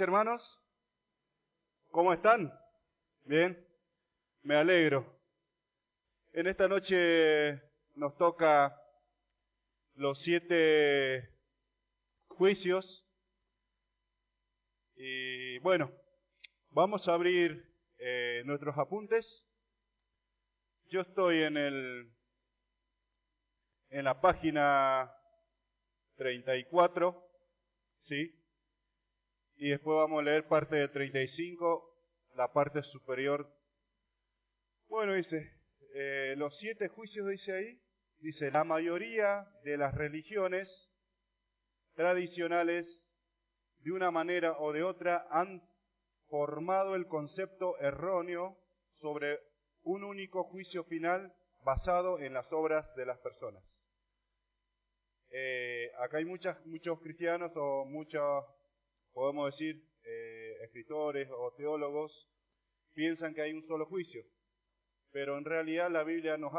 noches, hermanos. ¿Cómo están? Bien, me alegro. En esta noche nos toca los 7 juicios. Y bueno, vamos a abrir nuestros apuntes. Yo estoy en la página 34, ¿sí? Y después vamos a leer parte de 35, la parte superior. Bueno, dice, los 7 juicios, dice ahí, dice, la mayoría de las religiones tradicionales, de una manera o de otra, han formado el concepto erróneo sobre un único juicio final basado en las obras de las personas. Acá hay muchos cristianos o muchos, podemos decir, escritores o teólogos, piensan que hay un solo juicio, pero en realidad la Biblia no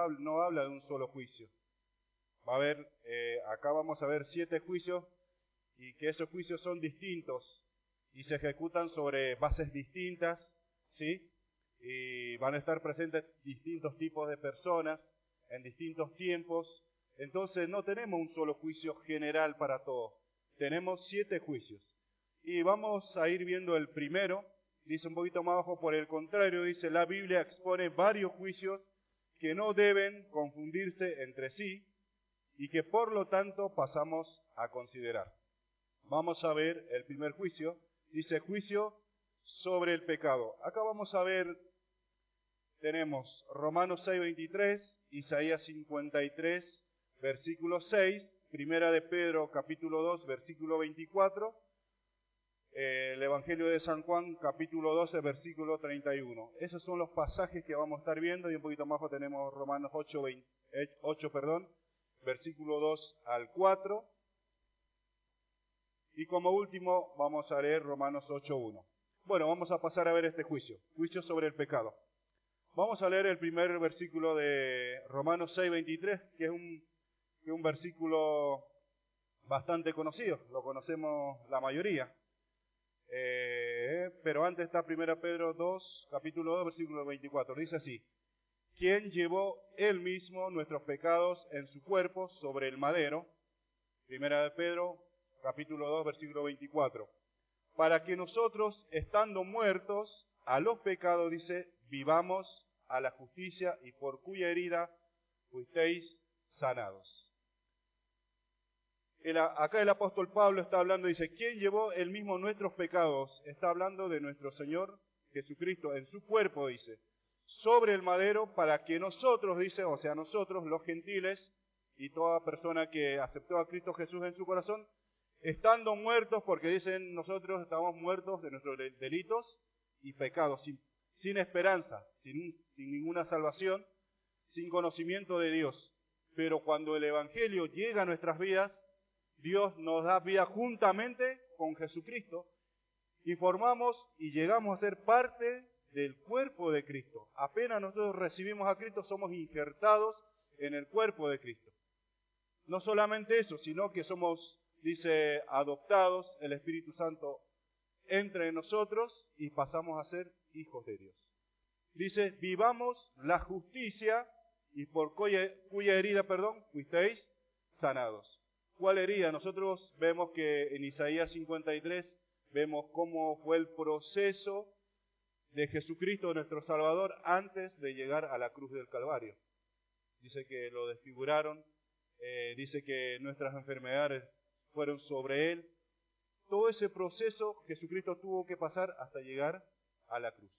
habla de un solo juicio. Va a haber, acá vamos a ver 7 juicios, y que esos juicios son distintos y se ejecutan sobre bases distintas, ¿sí? Y van a estar presentes distintos tipos de personas en distintos tiempos. Entonces no tenemos un solo juicio general para todos. Tenemos 7 juicios. Y vamos a ir viendo el primero. Dice un poquito más abajo, por el contrario, dice, la Biblia expone varios juicios que no deben confundirse entre sí y que por lo tanto pasamos a considerar. Vamos a ver el primer juicio. Dice juicio sobre el pecado. Acá vamos a ver, tenemos Romanos 6:23, Isaías 53, versículo 6, Primera de Pedro, capítulo 2, versículo 24, el Evangelio de San Juan, capítulo 12, versículo 31. Esos son los pasajes que vamos a estar viendo, y un poquito más abajo tenemos Romanos 8, versículo 2 al 4. Y como último vamos a leer Romanos 8:1. Bueno, vamos a pasar a ver este juicio sobre el pecado. Vamos a leer el primer versículo de Romanos 6:23, que es un versículo bastante conocido, lo conocemos la mayoría. Pero antes está 1 Pedro 2, capítulo 2, versículo 24. Dice así: quien llevó él mismo nuestros pecados en su cuerpo sobre el madero. 1 Pedro capítulo 2, versículo 24. Para que nosotros, estando muertos a los pecados, dice, vivamos a la justicia, y por cuya herida fuisteis sanados. Acá el apóstol Pablo está hablando, dice, ¿quién llevó él mismo nuestros pecados? Está hablando de nuestro Señor Jesucristo en su cuerpo, dice, sobre el madero, para que nosotros, dice, o sea, nosotros los gentiles y toda persona que aceptó a Cristo Jesús en su corazón, estando muertos, porque dicen nosotros estamos muertos de nuestros delitos y pecados, sin esperanza, sin ninguna salvación, sin conocimiento de Dios. Pero cuando el Evangelio llega a nuestras vidas, Dios nos da vida juntamente con Jesucristo y formamos y llegamos a ser parte del cuerpo de Cristo. Apenas nosotros recibimos a Cristo, somos injertados en el cuerpo de Cristo. No solamente eso, sino que somos, dice, adoptados, el Espíritu Santo entra en nosotros y pasamos a ser hijos de Dios. Dice, vivamos la justicia, y por cuya herida, fuisteis sanados. ¿Cuál herida? Nosotros vemos que en Isaías 53 vemos cómo fue el proceso de Jesucristo, nuestro Salvador, antes de llegar a la cruz del Calvario. Dice que lo desfiguraron, dice que nuestras enfermedades fueron sobre Él. Todo ese proceso Jesucristo tuvo que pasar hasta llegar a la cruz.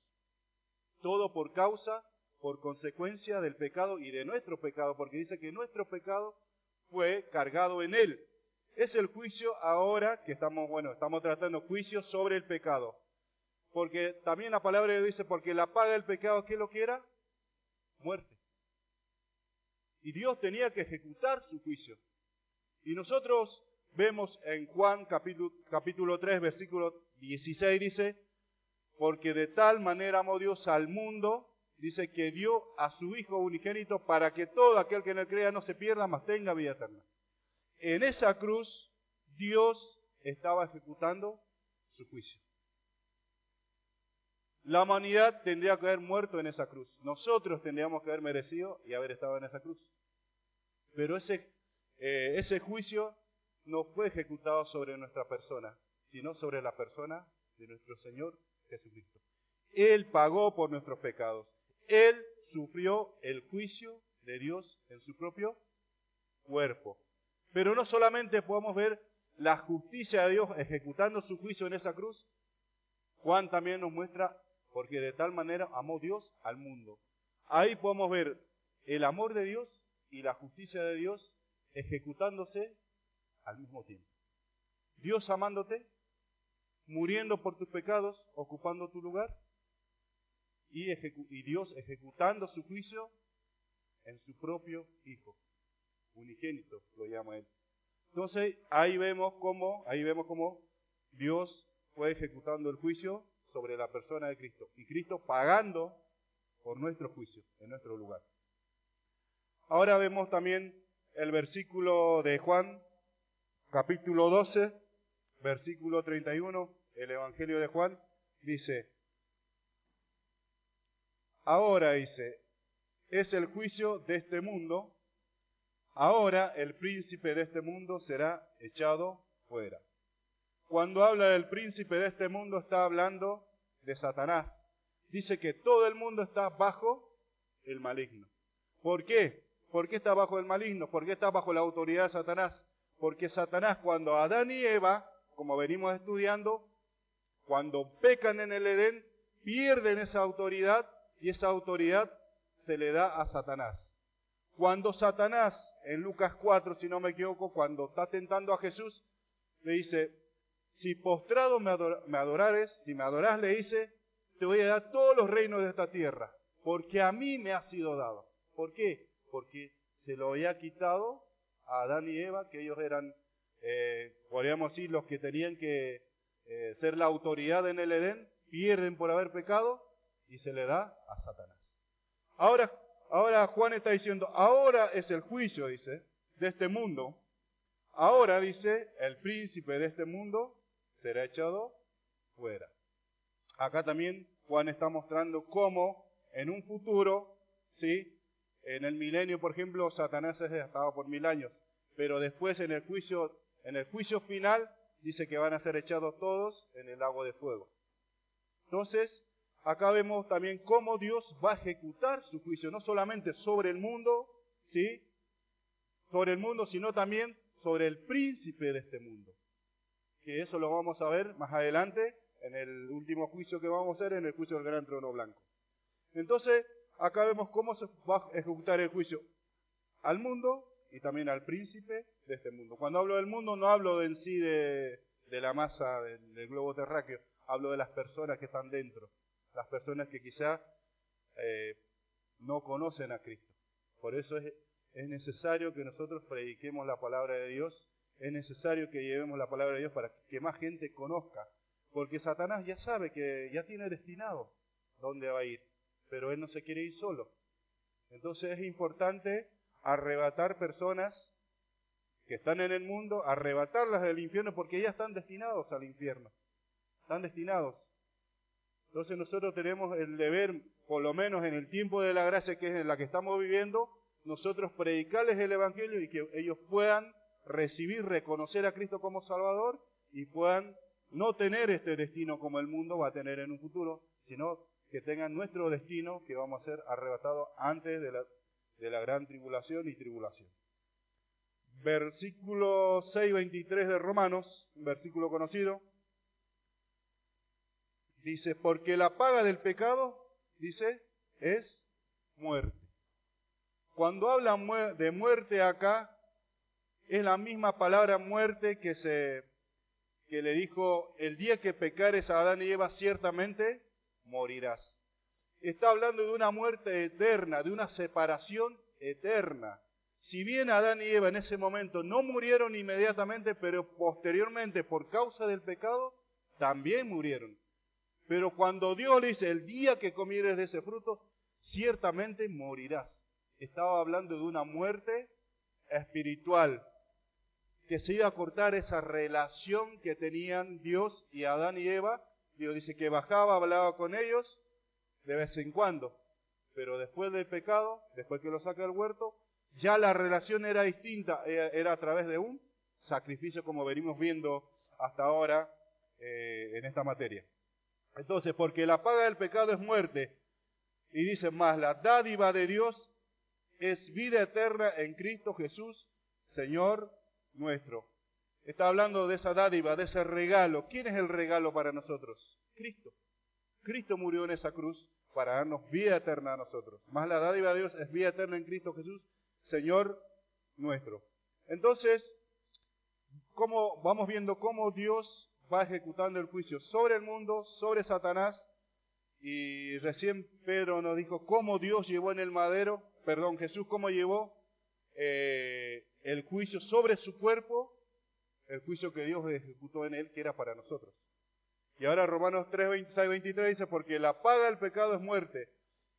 Todo por causa, por consecuencia del pecado y de nuestro pecado, porque dice que nuestro pecado fue cargado en Él. Es el juicio ahora que estamos tratando juicio sobre el pecado. Porque también la palabra de Dios dice, porque la paga del pecado, ¿qué es lo que era? Muerte. Y Dios tenía que ejecutar su juicio. Y nosotros vemos en Juan capítulo 3, versículo 16, dice, porque de tal manera amó Dios al mundo, dice, que dio a su Hijo unigénito para que todo aquel que en él crea no se pierda, mas tenga vida eterna. En esa cruz, Dios estaba ejecutando su juicio. La humanidad tendría que haber muerto en esa cruz. Nosotros tendríamos que haber merecido y haber estado en esa cruz. Pero ese juicio no fue ejecutado sobre nuestra persona, sino sobre la persona de nuestro Señor Jesucristo. Él pagó por nuestros pecados. Él sufrió el juicio de Dios en su propio cuerpo. Pero no solamente podemos ver la justicia de Dios ejecutando su juicio en esa cruz, Juan también nos muestra, porque de tal manera amó Dios al mundo. Ahí podemos ver el amor de Dios y la justicia de Dios ejecutándose al mismo tiempo. Dios amándote, muriendo por tus pecados, ocupando tu lugar, y Dios ejecutando su juicio en su propio Hijo, unigénito, lo llama Él. Entonces, ahí vemos cómo Dios fue ejecutando el juicio sobre la persona de Cristo, y Cristo pagando por nuestro juicio, en nuestro lugar. Ahora vemos también el versículo de Juan, capítulo 12, versículo 31, el Evangelio de Juan, dice, ahora dice, es el juicio de este mundo, ahora el príncipe de este mundo será echado fuera. Cuando habla del príncipe de este mundo está hablando de Satanás. Dice que todo el mundo está bajo el maligno. ¿Por qué? ¿Por qué está bajo el maligno? ¿Por qué está bajo la autoridad de Satanás? Porque Satanás, cuando Adán y Eva, como venimos estudiando, cuando pecan en el Edén, pierden esa autoridad y esa autoridad se le da a Satanás. Cuando Satanás, en Lucas 4, si no me equivoco, cuando está tentando a Jesús, le dice, si postrado me adorares, si me adorás, le dice, te voy a dar todos los reinos de esta tierra, porque a mí me ha sido dado. ¿Por qué? Porque se lo había quitado a Adán y Eva, que ellos eran, podríamos decir, los que tenían que ser la autoridad en el Edén, pierden por haber pecado y se le da a Satanás. Ahora Juan está diciendo, ahora es el juicio, dice, de este mundo. Ahora, dice, el príncipe de este mundo será echado fuera. Acá también Juan está mostrando cómo en un futuro, ¿sí? En el milenio, por ejemplo, Satanás estaba por 1000 años, pero después en el juicio final dice que van a ser echados todos en el lago de fuego. Entonces, acá vemos también cómo Dios va a ejecutar su juicio, no solamente sobre el mundo, ¿sí? Sobre el mundo, sino también sobre el príncipe de este mundo. Que eso lo vamos a ver más adelante en el último juicio que vamos a hacer, en el juicio del gran trono blanco. Entonces, acá vemos cómo se va a ejecutar el juicio al mundo y también al príncipe de este mundo. Cuando hablo del mundo no hablo en sí de la masa del globo terráqueo, hablo de las personas que están dentro, las personas que quizá no conocen a Cristo. Por eso es necesario que nosotros prediquemos la palabra de Dios, es necesario que llevemos la palabra de Dios para que más gente conozca, porque Satanás ya sabe que ya tiene destinado dónde va a ir, pero él no se quiere ir solo. Entonces es importante arrebatar personas que están en el mundo, arrebatarlas del infierno, porque ya están destinados al infierno, están destinados. Entonces nosotros tenemos el deber, por lo menos en el tiempo de la gracia que es en la que estamos viviendo, nosotros predicarles el Evangelio y que ellos puedan recibir, reconocer a Cristo como Salvador y puedan no tener este destino como el mundo va a tener en un futuro, sino que tengan nuestro destino que vamos a ser arrebatados antes de la gran tribulación y tribulación. Versículo 6:23 de Romanos, un versículo conocido, dice, porque la paga del pecado, dice, es muerte. Cuando habla de muerte acá, es la misma palabra muerte que le dijo, el día que pecares a Adán y Eva, ciertamente morirás. Está hablando de una muerte eterna, de una separación eterna. Si bien Adán y Eva en ese momento no murieron inmediatamente, pero posteriormente por causa del pecado, también murieron. Pero cuando Dios le dice, el día que comieres de ese fruto, ciertamente morirás. Estaba hablando de una muerte espiritual, que se iba a cortar esa relación que tenían Dios y Adán y Eva. Dios dice que bajaba, hablaba con ellos, de vez en cuando. Pero después del pecado, después que lo saca del huerto, ya la relación era distinta, era a través de un sacrificio, como venimos viendo hasta ahora en esta materia. Entonces, porque la paga del pecado es muerte, y dice más, la dádiva de Dios es vida eterna en Cristo Jesús, Señor nuestro. Está hablando de esa dádiva, de ese regalo. ¿Quién es el regalo para nosotros? Cristo. Cristo murió en esa cruz para darnos vida eterna a nosotros. Más la dádiva de Dios es vida eterna en Cristo Jesús, Señor nuestro. Entonces, vamos viendo cómo Dios va ejecutando el juicio sobre el mundo, sobre Satanás, y recién Pedro nos dijo cómo Dios llevó en el madero, Jesús cómo llevó el juicio sobre su cuerpo, el juicio que Dios ejecutó en él, que era para nosotros. Y ahora Romanos 3, 26, 23 dice, porque la paga del pecado es muerte.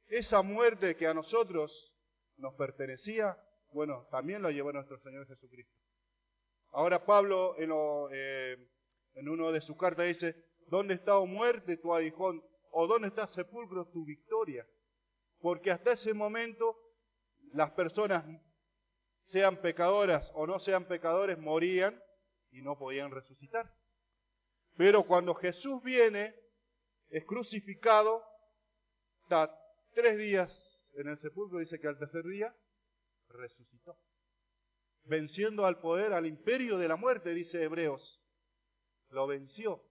Esa muerte que a nosotros nos pertenecía, bueno, también la llevó nuestro Señor Jesucristo. Ahora Pablo en uno de sus cartas dice, ¿dónde está, oh muerte, tu aguijón? ¿O dónde está, sepulcro, tu victoria? Porque hasta ese momento las personas, sean pecadoras o no sean pecadores, morían y no podían resucitar. Pero cuando Jesús viene, es crucificado, está 3 días en el sepulcro, dice que al tercer día resucitó. Venciendo al poder, al imperio de la muerte, dice Hebreos. Lo venció.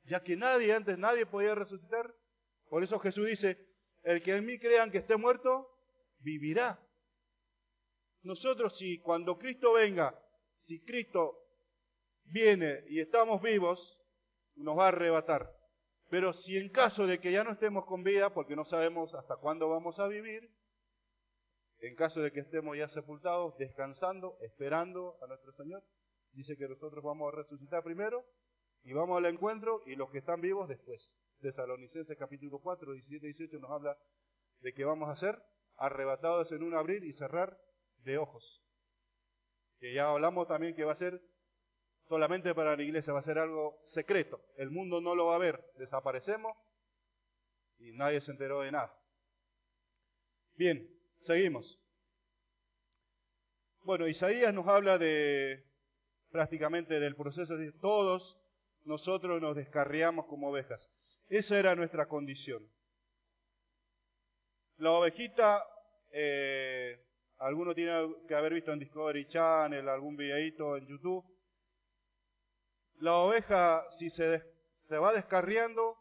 Ya que nadie podía resucitar. Por eso Jesús dice, el que en mí crean que esté muerto, vivirá. Nosotros cuando Cristo venga, si Cristo viene y estamos vivos, nos va a arrebatar. Pero si en caso de que ya no estemos con vida, porque no sabemos hasta cuándo vamos a vivir, en caso de que estemos ya sepultados, descansando, esperando a nuestro Señor, dice que nosotros vamos a resucitar primero y vamos al encuentro, y los que están vivos después. Tesalonicenses capítulo 4, 17 y 18 nos habla de que vamos a ser arrebatados en un abrir y cerrar de ojos. Que ya hablamos también que va a ser solamente para la iglesia, va a ser algo secreto. El mundo no lo va a ver. Desaparecemos y nadie se enteró de nada. Bien, seguimos. Bueno, Isaías nos habla prácticamente del proceso de todos nosotros nos descarriamos como ovejas. Esa era nuestra condición. La ovejita, alguno tiene que haber visto en Discovery Channel, algún videíto en YouTube. La oveja, si se va descarriando,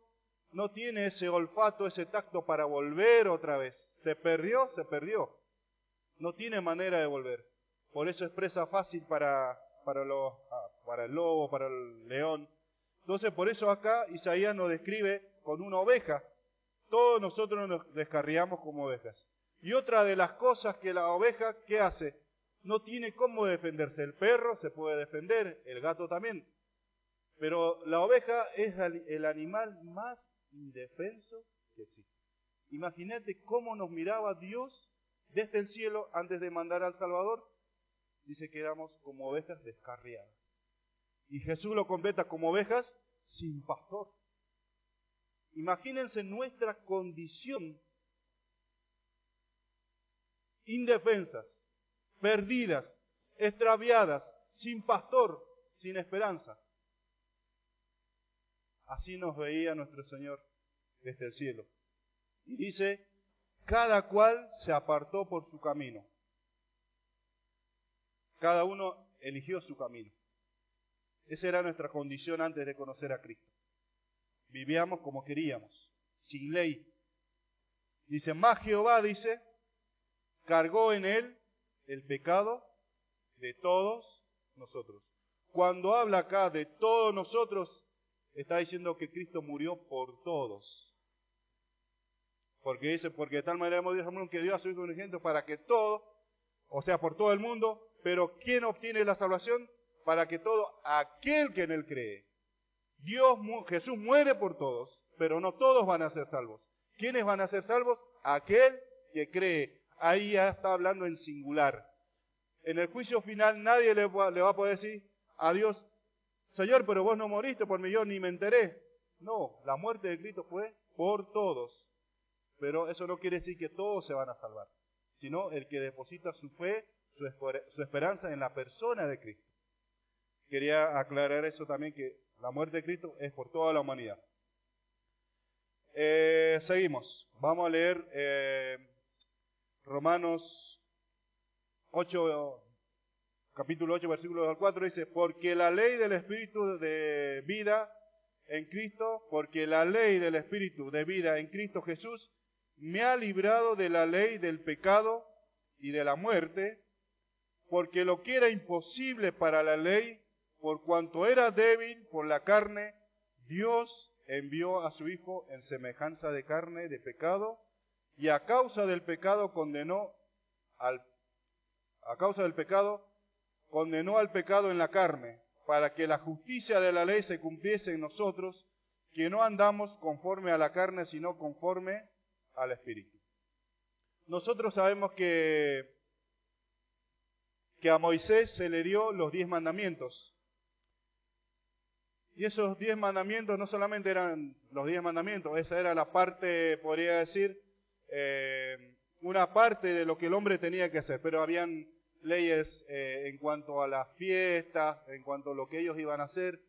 no tiene ese olfato, ese tacto para volver otra vez. Se perdió. No tiene manera de volver. Por eso es presa fácil para el lobo, para el león. Entonces, por eso acá Isaías nos describe con una oveja. Todos nosotros nos descarriamos como ovejas. Y otra de las cosas que la oveja, ¿qué hace? No tiene cómo defenderse. El perro se puede defender, el gato también. Pero la oveja es el animal más indefenso que existe. Imagínate cómo nos miraba Dios desde el cielo antes de mandar al Salvador. Dice que éramos como ovejas descarriadas. Y Jesús lo completa como ovejas sin pastor. Imagínense nuestra condición, indefensas, perdidas, extraviadas, sin pastor, sin esperanza. Así nos veía nuestro Señor desde el cielo. Y dice, cada cual se apartó por su camino. Cada uno eligió su camino. Esa era nuestra condición antes de conocer a Cristo. Vivíamos como queríamos, sin ley. Dice, más Jehová, cargó en él el pecado de todos nosotros. Cuando habla acá de todos nosotros, está diciendo que Cristo murió por todos. Porque dice, porque de tal manera hemos Dios al mundo que dio a su Hijo unigénito para que todo, o sea, por todo el mundo, pero ¿quién obtiene la salvación? Para que todo aquel que en él cree. Jesús muere por todos, pero no todos van a ser salvos. ¿Quiénes van a ser salvos? Aquel que cree. Ahí ya está hablando en singular. En el juicio final nadie le va a poder decir a Dios, Señor, pero vos no moriste por mí, yo ni me enteré. No, la muerte de Cristo fue por todos. pero eso no quiere decir que todos se van a salvar, sino el que deposita su fe, su esperanza en la persona de Cristo. Quería aclarar eso también, que la muerte de Cristo es por toda la humanidad. Seguimos. Vamos a leer Romanos 8, capítulo 8, versículo 2 al 4. Dice, porque la ley del Espíritu de vida en Cristo, porque la ley del Espíritu de vida en Cristo Jesús me ha librado de la ley del pecado y de la muerte, porque lo que era imposible para la ley, por cuanto era débil por la carne, Dios envió a su Hijo en semejanza de carne de pecado, y a causa del pecado condenó al pecado en la carne, para que la justicia de la ley se cumpliese en nosotros, que no andamos conforme a la carne, sino conforme al Espíritu. Nosotros sabemos que a Moisés se le dio los 10 mandamientos. Y esos 10 mandamientos no solamente eran los 10 mandamientos, esa era la parte, podría decir, una parte de lo que el hombre tenía que hacer, pero habían leyes en cuanto a las fiestas, en cuanto a lo que ellos iban a hacer,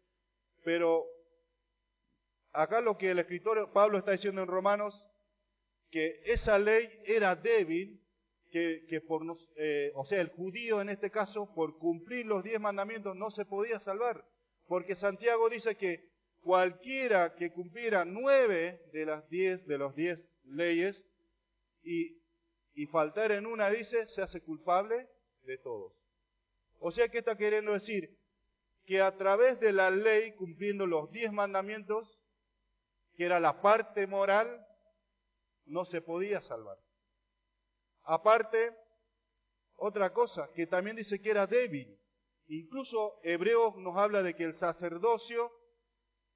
pero acá lo que el escritor Pablo está diciendo en Romanos, que esa ley era débil, o sea, el judío en este caso, por cumplir los 10 mandamientos no se podía salvar, porque Santiago dice que cualquiera que cumpliera 9 de las 10 leyes y faltar en una, dice, se hace culpable de todos. O sea, ¿qué está queriendo decir? Que a través de la ley, cumpliendo los 10 mandamientos, que era la parte moral, no se podía salvar. Aparte, otra cosa, que también dice que era débil. Incluso Hebreos nos habla de que el sacerdocio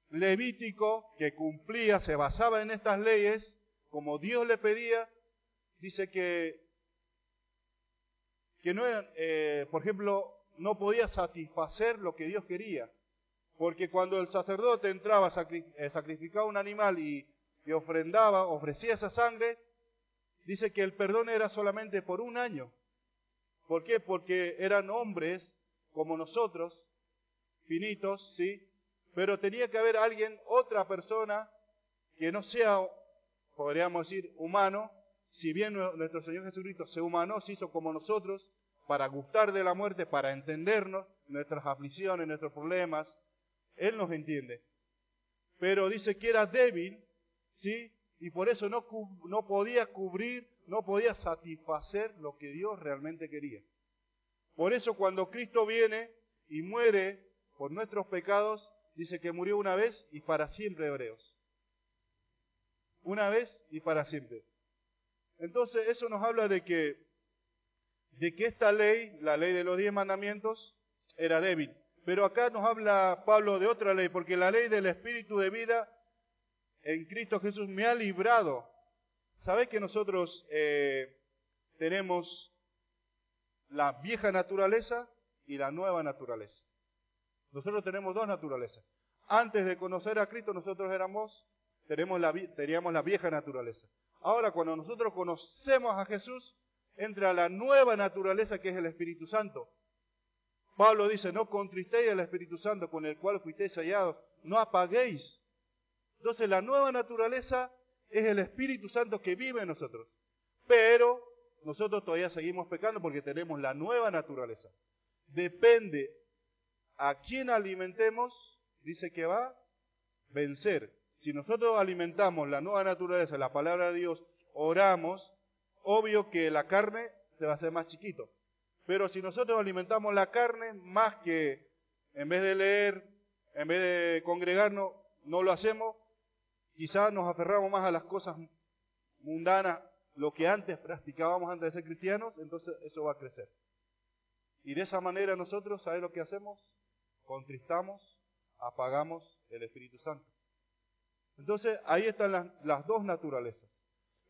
levítico que cumplía, se basaba en estas leyes, como Dios le pedía, dice que no eran, por ejemplo, no podía satisfacer lo que Dios quería. Porque cuando el sacerdote entraba, sacrificaba un animal y ofrecía esa sangre, dice que el perdón era solamente por un año. ¿Por qué? Porque eran hombres como nosotros, finitos, ¿sí? Pero tenía que haber otra persona, que no sea, podríamos decir, humano. Si bien nuestro Señor Jesucristo se humanó, se hizo como nosotros, para gustar de la muerte, para entendernos, nuestras aflicciones, nuestros problemas. Él nos entiende. Pero dice que era débil, ¿sí? Y por eso no podía cubrir, no podía satisfacer lo que Dios realmente quería. Por eso cuando Cristo viene y muere por nuestros pecados, dice que murió una vez y para siempre, Hebreos. Una vez y para siempre. Entonces eso nos habla de que esta ley, la ley de los 10 mandamientos, era débil. Pero acá nos habla Pablo de otra ley, porque la ley del Espíritu de vida en Cristo Jesús me ha librado. ¿Sabés que nosotros tenemos la vieja naturaleza y la nueva naturaleza? Nosotros tenemos dos naturalezas. Antes de conocer a Cristo nosotros teníamos la vieja naturaleza. Ahora cuando nosotros conocemos a Jesús, entra la nueva naturaleza que es el Espíritu Santo. Pablo dice, no contristéis al Espíritu Santo con el cual fuisteis sellados, no apaguéis. Entonces la nueva naturaleza es el Espíritu Santo que vive en nosotros. Pero nosotros todavía seguimos pecando porque tenemos la nueva naturaleza. Depende a quién alimentemos, dice que va a vencer. Si nosotros alimentamos la nueva naturaleza, la palabra de Dios, oramos, obvio que la carne se va a hacer más chiquito. Pero si nosotros alimentamos la carne, más que en vez de leer, en vez de congregarnos, no lo hacemos, quizás nos aferramos más a las cosas mundanas, lo que antes practicábamos antes de ser cristianos, entonces eso va a crecer. Y de esa manera nosotros, ¿sabes lo que hacemos? Contristamos, apagamos el Espíritu Santo. Entonces ahí están las dos naturalezas.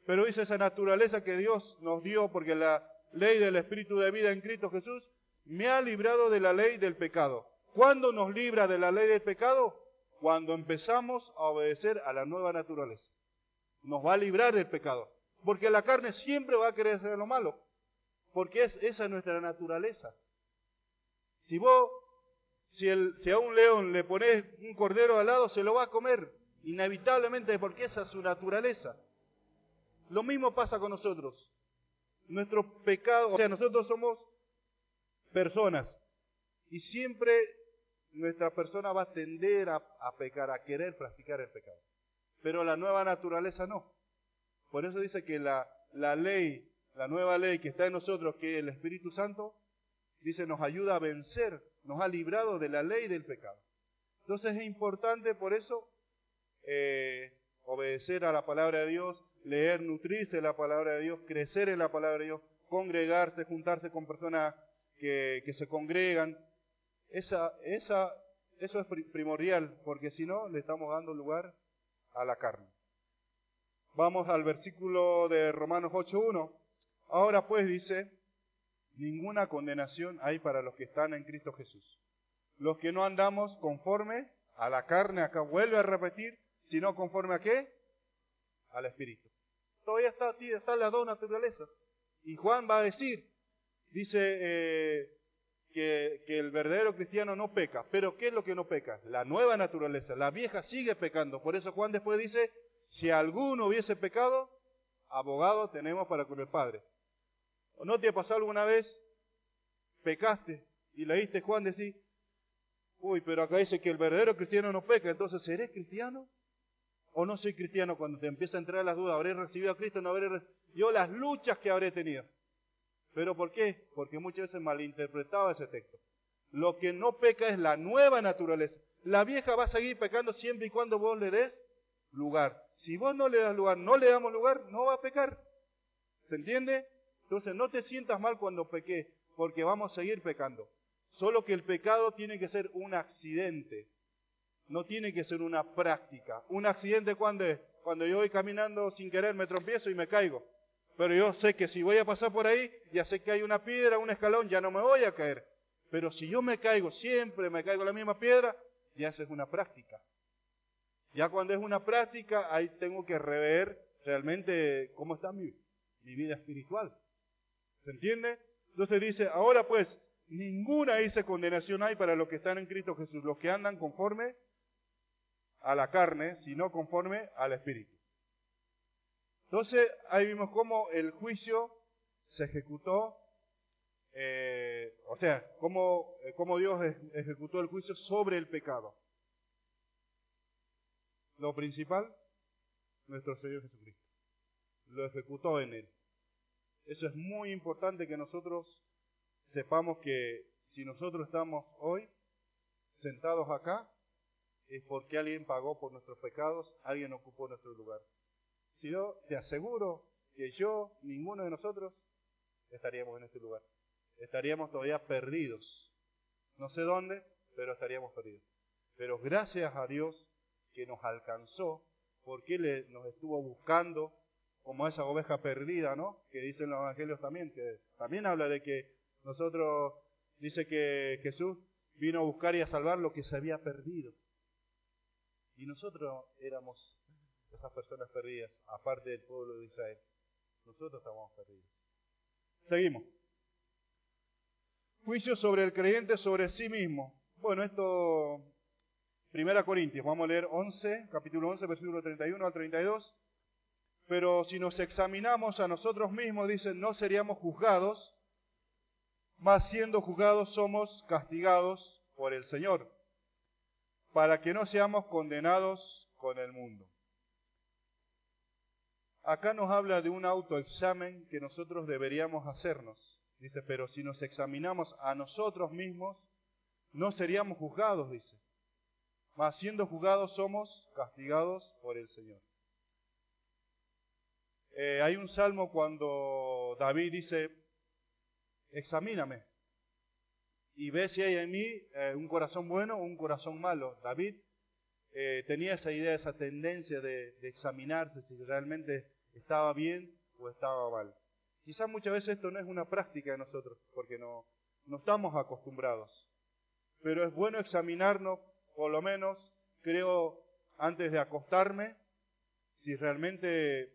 Pero dice esa naturaleza que Dios nos dio, porque la ley del Espíritu de vida en Cristo Jesús me ha librado de la ley del pecado. ¿Cuándo nos libra de la ley del pecado? Cuando empezamos a obedecer a la nueva naturaleza. Nos va a librar del pecado. Porque la carne siempre va a querer hacer lo malo. Porque esa es nuestra naturaleza. Si a un león le pones un cordero al lado, se lo va a comer. Inevitablemente, porque esa es su naturaleza. Lo mismo pasa con nosotros. Nuestro pecado, o sea, nosotros somos personas. Y siempre nuestra persona va a tender a pecar, a querer practicar el pecado. Pero la nueva naturaleza no. Por eso dice que la ley, la nueva ley que está en nosotros, que es el Espíritu Santo, dice, nos ayuda a vencer, nos ha librado de la ley del pecado. Entonces es importante por eso obedecer a la palabra de Dios, leer, nutrirse de la palabra de Dios, crecer en la palabra de Dios, congregarse, juntarse con personas que se congregan. Eso es primordial, porque si no, le estamos dando lugar a la carne. Vamos al versículo de Romanos 8:1. Ahora pues dice, ninguna condenación hay para los que están en Cristo Jesús. Los que no andamos conforme a la carne, acá vuelve a repetir, sino conforme a ¿qué? Al Espíritu. Todavía están las dos naturalezas. Y Juan va a decir, dice que el verdadero cristiano no peca. Pero ¿qué es lo que no peca? La nueva naturaleza. La vieja sigue pecando. Por eso Juan después dice, si alguno hubiese pecado, abogado tenemos para con el Padre. ¿O no te ha pasado alguna vez? Pecaste y leíste Juan decir, uy, pero acá dice que el verdadero cristiano no peca, entonces ¿seré cristiano? ¿O no soy cristiano? Cuando te empieza a entrar las dudas, ¿habré recibido a Cristo o no habré recibido? Yo las luchas que habré tenido. ¿Pero por qué? Porque muchas veces malinterpretaba ese texto. Lo que no peca es la nueva naturaleza. La vieja va a seguir pecando siempre y cuando vos le des lugar. Si vos no le das lugar, no le damos lugar, no va a pecar. ¿Se entiende? Entonces no te sientas mal cuando pequé, porque vamos a seguir pecando. Solo que el pecado tiene que ser un accidente, no tiene que ser una práctica. Un accidente cuando es, cuando yo voy caminando sin querer, me tropiezo y me caigo. Pero yo sé que si voy a pasar por ahí, ya sé que hay una piedra, un escalón, ya no me voy a caer. Pero si yo me caigo, siempre me caigo en la misma piedra, ya eso es una práctica. Ya cuando es una práctica, ahí tengo que rever realmente cómo está mi vida espiritual. ¿Se entiende? Entonces dice, ahora pues, ninguna condenación hay para los que están en Cristo Jesús, los que andan conforme a la carne, sino conforme al Espíritu. Entonces, ahí vimos cómo el juicio se ejecutó, cómo Dios ejecutó el juicio sobre el pecado. Lo principal, nuestro Señor Jesucristo. Lo ejecutó en Él. Eso es muy importante que nosotros sepamos que si nosotros estamos hoy sentados acá, es porque alguien pagó por nuestros pecados, alguien ocupó nuestro lugar. Si no, te aseguro que ninguno de nosotros, estaríamos en este lugar. Estaríamos todavía perdidos. No sé dónde, pero estaríamos perdidos. Pero gracias a Dios que nos alcanzó, porque Él nos estuvo buscando como esa oveja perdida, ¿no? Que dicen los evangelios también, que también habla de que nosotros, dice que Jesús vino a buscar y a salvar lo que se había perdido. Y nosotros éramos esas personas perdidas, aparte del pueblo de Israel. Nosotros estábamos perdidos. Seguimos. Juicio sobre el creyente sobre sí mismo. Bueno, esto, 1 Corintios, vamos a leer capítulo 11, versículo 31 al 32. Pero si nos examinamos a nosotros mismos, dicen, no seríamos juzgados, mas siendo juzgados somos castigados por el Señor, para que no seamos condenados con el mundo. Acá nos habla de un autoexamen que nosotros deberíamos hacernos. Dice, pero si nos examinamos a nosotros mismos, no seríamos juzgados, dice. Mas siendo juzgados somos castigados por el Señor. Hay un salmo cuando David dice, examíname y ve si hay en mí un corazón bueno o un corazón malo. David tenía esa idea, esa tendencia de examinarse si realmente estaba bien o estaba mal. Quizás muchas veces esto no es una práctica de nosotros, porque no estamos acostumbrados. Pero es bueno examinarnos, por lo menos, creo, antes de acostarme, si realmente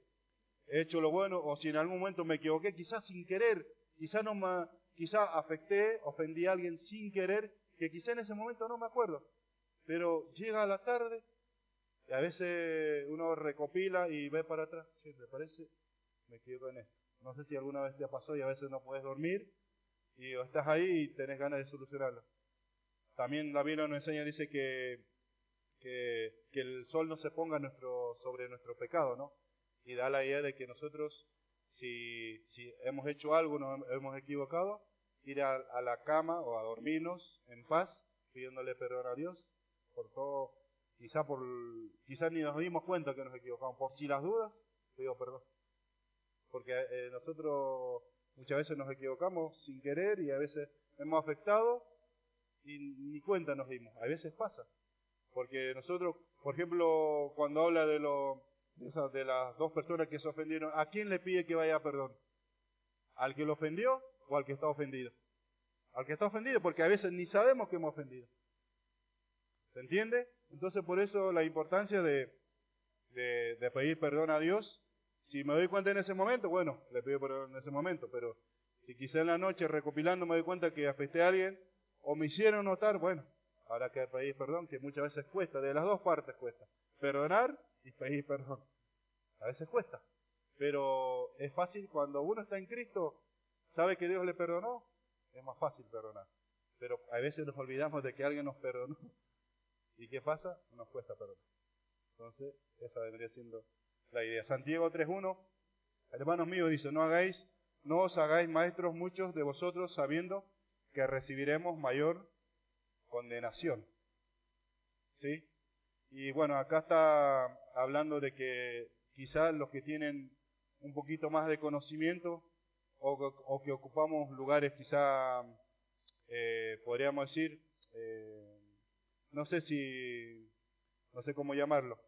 he hecho lo bueno, o si en algún momento me equivoqué, quizás sin querer, quizás afecté, ofendí a alguien sin querer, que quizás en ese momento no me acuerdo. Pero llega la tarde, y a veces uno recopila y ve para atrás. Sí, ¿te parece? Me equivoco en esto. No sé si alguna vez te ha pasado y a veces no puedes dormir, y o estás ahí y tenés ganas de solucionarlo. También la Biblia nos enseña, dice que el sol no se ponga sobre nuestro pecado, ¿no? Y da la idea de que nosotros, si hemos hecho algo, nos hemos equivocado, ir a la cama o a dormirnos en paz, pidiéndole perdón a Dios por todo, quizá ni nos dimos cuenta que nos equivocamos, por si las dudas, pido perdón. Porque nosotros muchas veces nos equivocamos sin querer y a veces hemos afectado y ni cuenta nos dimos. A veces pasa. Porque nosotros, por ejemplo, cuando habla de las dos personas que se ofendieron, ¿a quién le pide que vaya a perdón? ¿Al que lo ofendió o al que está ofendido? Al que está ofendido, porque a veces ni sabemos que hemos ofendido. ¿Se entiende? Entonces por eso la importancia de pedir perdón a Dios. Si me doy cuenta en ese momento, bueno, le pido perdón en ese momento, pero si quizá en la noche recopilando me doy cuenta que afecté a alguien o me hicieron notar, bueno, habrá que pedir perdón, que muchas veces cuesta, de las dos partes cuesta, perdonar y pedir perdón. A veces cuesta, pero es fácil cuando uno está en Cristo, sabe que Dios le perdonó, es más fácil perdonar. Pero a veces nos olvidamos de que alguien nos perdonó. ¿Y qué pasa? Nos cuesta perdonar. Entonces, esa vendría siendo la idea. Santiago 3.1, hermanos míos, dice, no os hagáis maestros muchos de vosotros sabiendo que recibiremos mayor condenación. ¿Sí? Y bueno, acá está hablando de que quizás los que tienen un poquito más de conocimiento o que ocupamos lugares quizá, podríamos decir, no sé cómo llamarlo.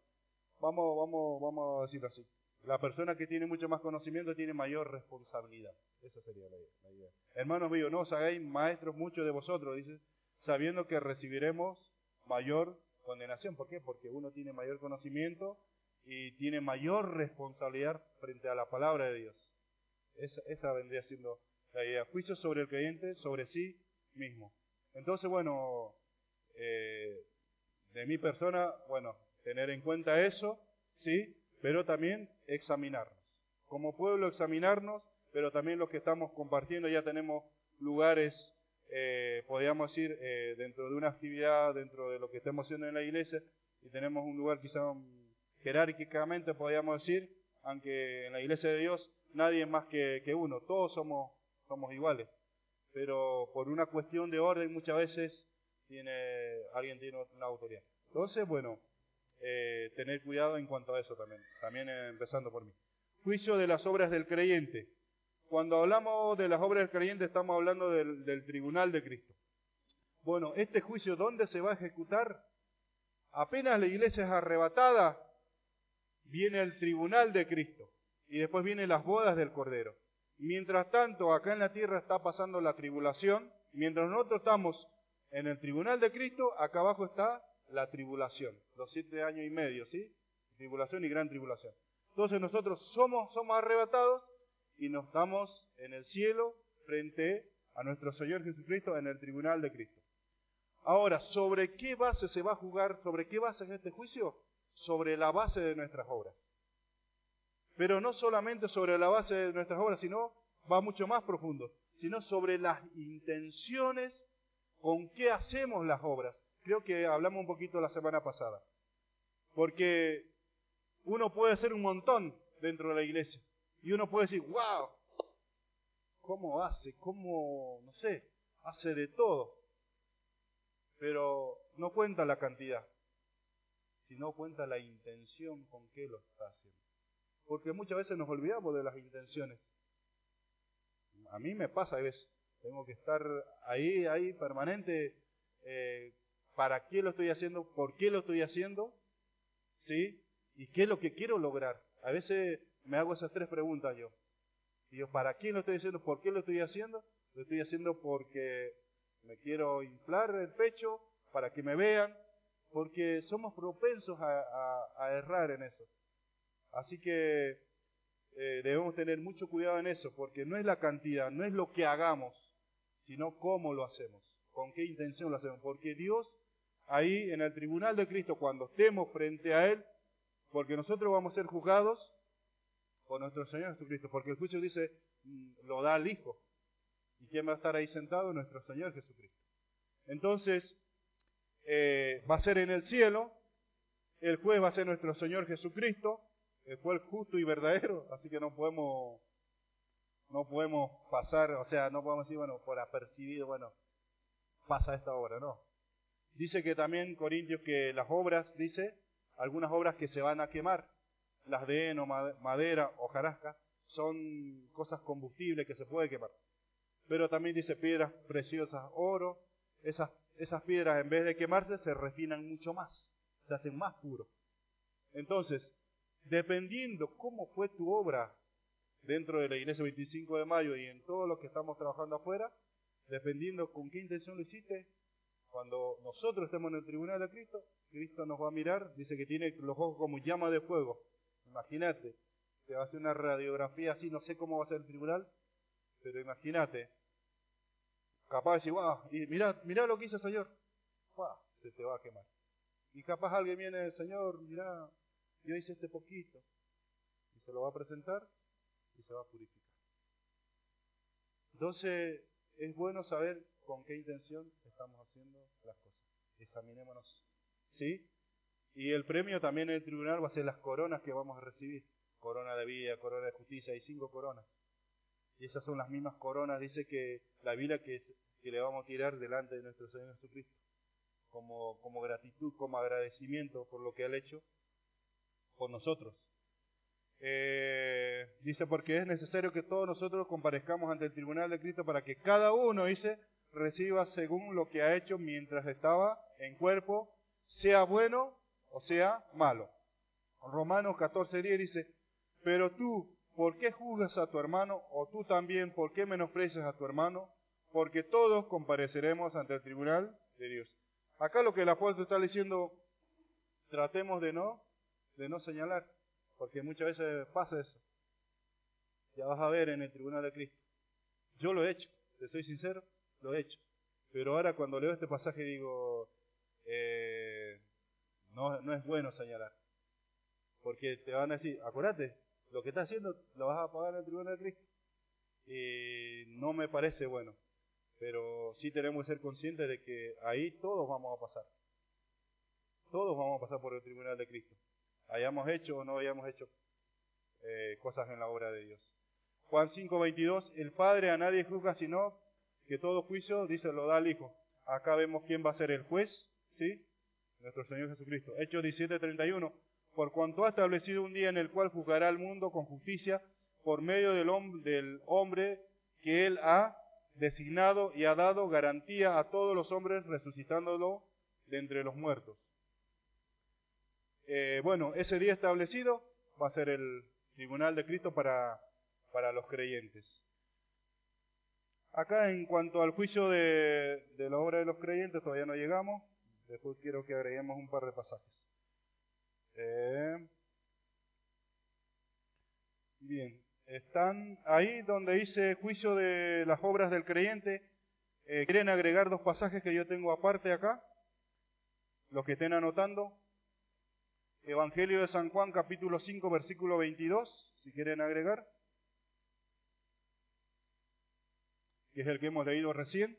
Vamos a decirlo así. La persona que tiene mucho más conocimiento tiene mayor responsabilidad. Esa sería la idea. Hermanos míos, no os hagáis maestros muchos de vosotros, dice, sabiendo que recibiremos mayor condenación. ¿Por qué? Porque uno tiene mayor conocimiento y tiene mayor responsabilidad frente a la palabra de Dios. Esa vendría siendo la idea. Juicio sobre el creyente, sobre sí mismo. Entonces, bueno, de mi persona, bueno, tener en cuenta eso, sí, pero también examinarnos. Como pueblo examinarnos, pero también los que estamos compartiendo ya tenemos lugares, podríamos decir, dentro de una actividad, dentro de lo que estamos haciendo en la iglesia, y tenemos un lugar quizá jerárquicamente, podríamos decir, aunque en la iglesia de Dios nadie es más que uno, todos somos iguales, pero por una cuestión de orden muchas veces alguien tiene una autoridad. Entonces, bueno, tener cuidado en cuanto a eso también empezando por mí. Juicio de las obras del creyente. Cuando hablamos de las obras del creyente estamos hablando del tribunal de Cristo. Bueno, este juicio, ¿dónde se va a ejecutar? Apenas la iglesia es arrebatada, viene el tribunal de Cristo y después vienen las bodas del Cordero. Mientras tanto, acá en la tierra está pasando la tribulación, mientras nosotros estamos en el tribunal de Cristo, acá abajo está la tribulación, los 7 años y medio, ¿sí? Tribulación y gran tribulación. Entonces nosotros somos arrebatados y nos estamos en el cielo frente a nuestro Señor Jesucristo en el tribunal de Cristo. Ahora, ¿sobre qué base se va a jugar? ¿Sobre qué base es este juicio? Sobre la base de nuestras obras. Pero no solamente sobre la base de nuestras obras, sino va mucho más profundo, sino sobre las intenciones con que hacemos las obras. Creo que hablamos un poquito la semana pasada. Porque uno puede hacer un montón dentro de la iglesia. Y uno puede decir, wow, ¿cómo hace? ¿Cómo, no sé, hace de todo? Pero no cuenta la cantidad, sino cuenta la intención con que lo está haciendo. Porque muchas veces nos olvidamos de las intenciones. A mí me pasa a veces. Tengo que estar ahí permanente. ¿Para qué lo estoy haciendo? ¿Por qué lo estoy haciendo? ¿Sí? ¿Y qué es lo que quiero lograr? A veces me hago esas 3 preguntas yo. Y yo, ¿para qué lo estoy haciendo? ¿Por qué lo estoy haciendo? Lo estoy haciendo porque me quiero inflar el pecho, para que me vean, porque somos propensos a errar en eso. Así que debemos tener mucho cuidado en eso, porque no es la cantidad, no es lo que hagamos, sino cómo lo hacemos, con qué intención lo hacemos. Porque Dios, ahí en el tribunal de Cristo, cuando estemos frente a Él, porque nosotros vamos a ser juzgados por nuestro Señor Jesucristo, porque el juicio dice, lo da al Hijo. ¿Y quién va a estar ahí sentado? Nuestro Señor Jesucristo. Entonces, va a ser en el cielo, el juez va a ser nuestro Señor Jesucristo, el juez justo y verdadero, así que no podemos pasar, o sea, no podemos decir, bueno, por apercibido, bueno, pasa esta obra, no. Dice que también Corintios que las obras, dice, algunas obras que se van a quemar, las de heno, madera, hojarasca, son cosas combustibles que se puede quemar. Pero también dice piedras preciosas, oro, esas piedras en vez de quemarse se refinan mucho más, se hacen más puros. Entonces, dependiendo cómo fue tu obra dentro de la iglesia 25 de mayo y en todo lo que estamos trabajando afuera, dependiendo con qué intención lo hiciste, cuando nosotros estemos en el tribunal de Cristo, Cristo nos va a mirar, dice que tiene los ojos como llama de fuego. Imagínate, te va a hacer una radiografía así, no sé cómo va a ser el tribunal, pero imagínate, capaz de decir, wow, y mirá lo que hizo el Señor, wow, se te va a quemar. Y capaz alguien viene, Señor, mirá, yo hice este poquito, y se lo va a presentar y se va a purificar. Entonces, es bueno saber con qué intención estamos haciendo las cosas. Examinémonos. ¿Sí? Y el premio también en el tribunal va a ser las coronas que vamos a recibir. Corona de vida, corona de justicia, hay 5 coronas. Y esas son las mismas coronas, dice que la Biblia que le vamos a tirar delante de nuestro Señor Jesucristo. Como gratitud, como agradecimiento por lo que Él ha hecho por nosotros. Dice, porque es necesario que todos nosotros comparezcamos ante el tribunal de Cristo para que cada uno, dice, reciba según lo que ha hecho mientras estaba en cuerpo, sea bueno o sea malo. Romanos 14:10 dice, pero tú, ¿por qué juzgas a tu hermano? O tú también, ¿por qué menosprecias a tu hermano? Porque todos compareceremos ante el tribunal de Dios. Acá lo que el apóstol está diciendo, tratemos de no señalar, porque muchas veces pasa eso. Ya vas a ver en el tribunal de Cristo. Yo lo he hecho, te soy sincero, lo he hecho. Pero ahora cuando leo este pasaje digo, no es bueno señalar. Porque te van a decir, acuérdate, lo que estás haciendo lo vas a pagar en el tribunal de Cristo. Y no me parece bueno. Pero sí tenemos que ser conscientes de que ahí todos vamos a pasar. Todos vamos a pasar por el tribunal de Cristo. Hayamos hecho o no hayamos hecho cosas en la obra de Dios. Juan 5:22, el Padre a nadie juzga sino que todo juicio, dice, lo da al Hijo. Acá vemos quién va a ser el juez, ¿sí? Nuestro Señor Jesucristo. Hechos 17:31, por cuanto ha establecido un día en el cual juzgará al mundo con justicia por medio del hombre que Él ha designado y ha dado garantía a todos los hombres resucitándolo de entre los muertos. Bueno, ese día establecido va a ser el tribunal de Cristo para los creyentes. Acá en cuanto al juicio de la obra de los creyentes todavía no llegamos, después quiero que agreguemos un par de pasajes. Bien, están ahí donde dice juicio de las obras del creyente. ¿Quieren agregar 2 pasajes que yo tengo aparte acá? Los que estén anotando. Evangelio de San Juan, capítulo 5, versículo 22, si quieren agregar, que es el que hemos leído recién.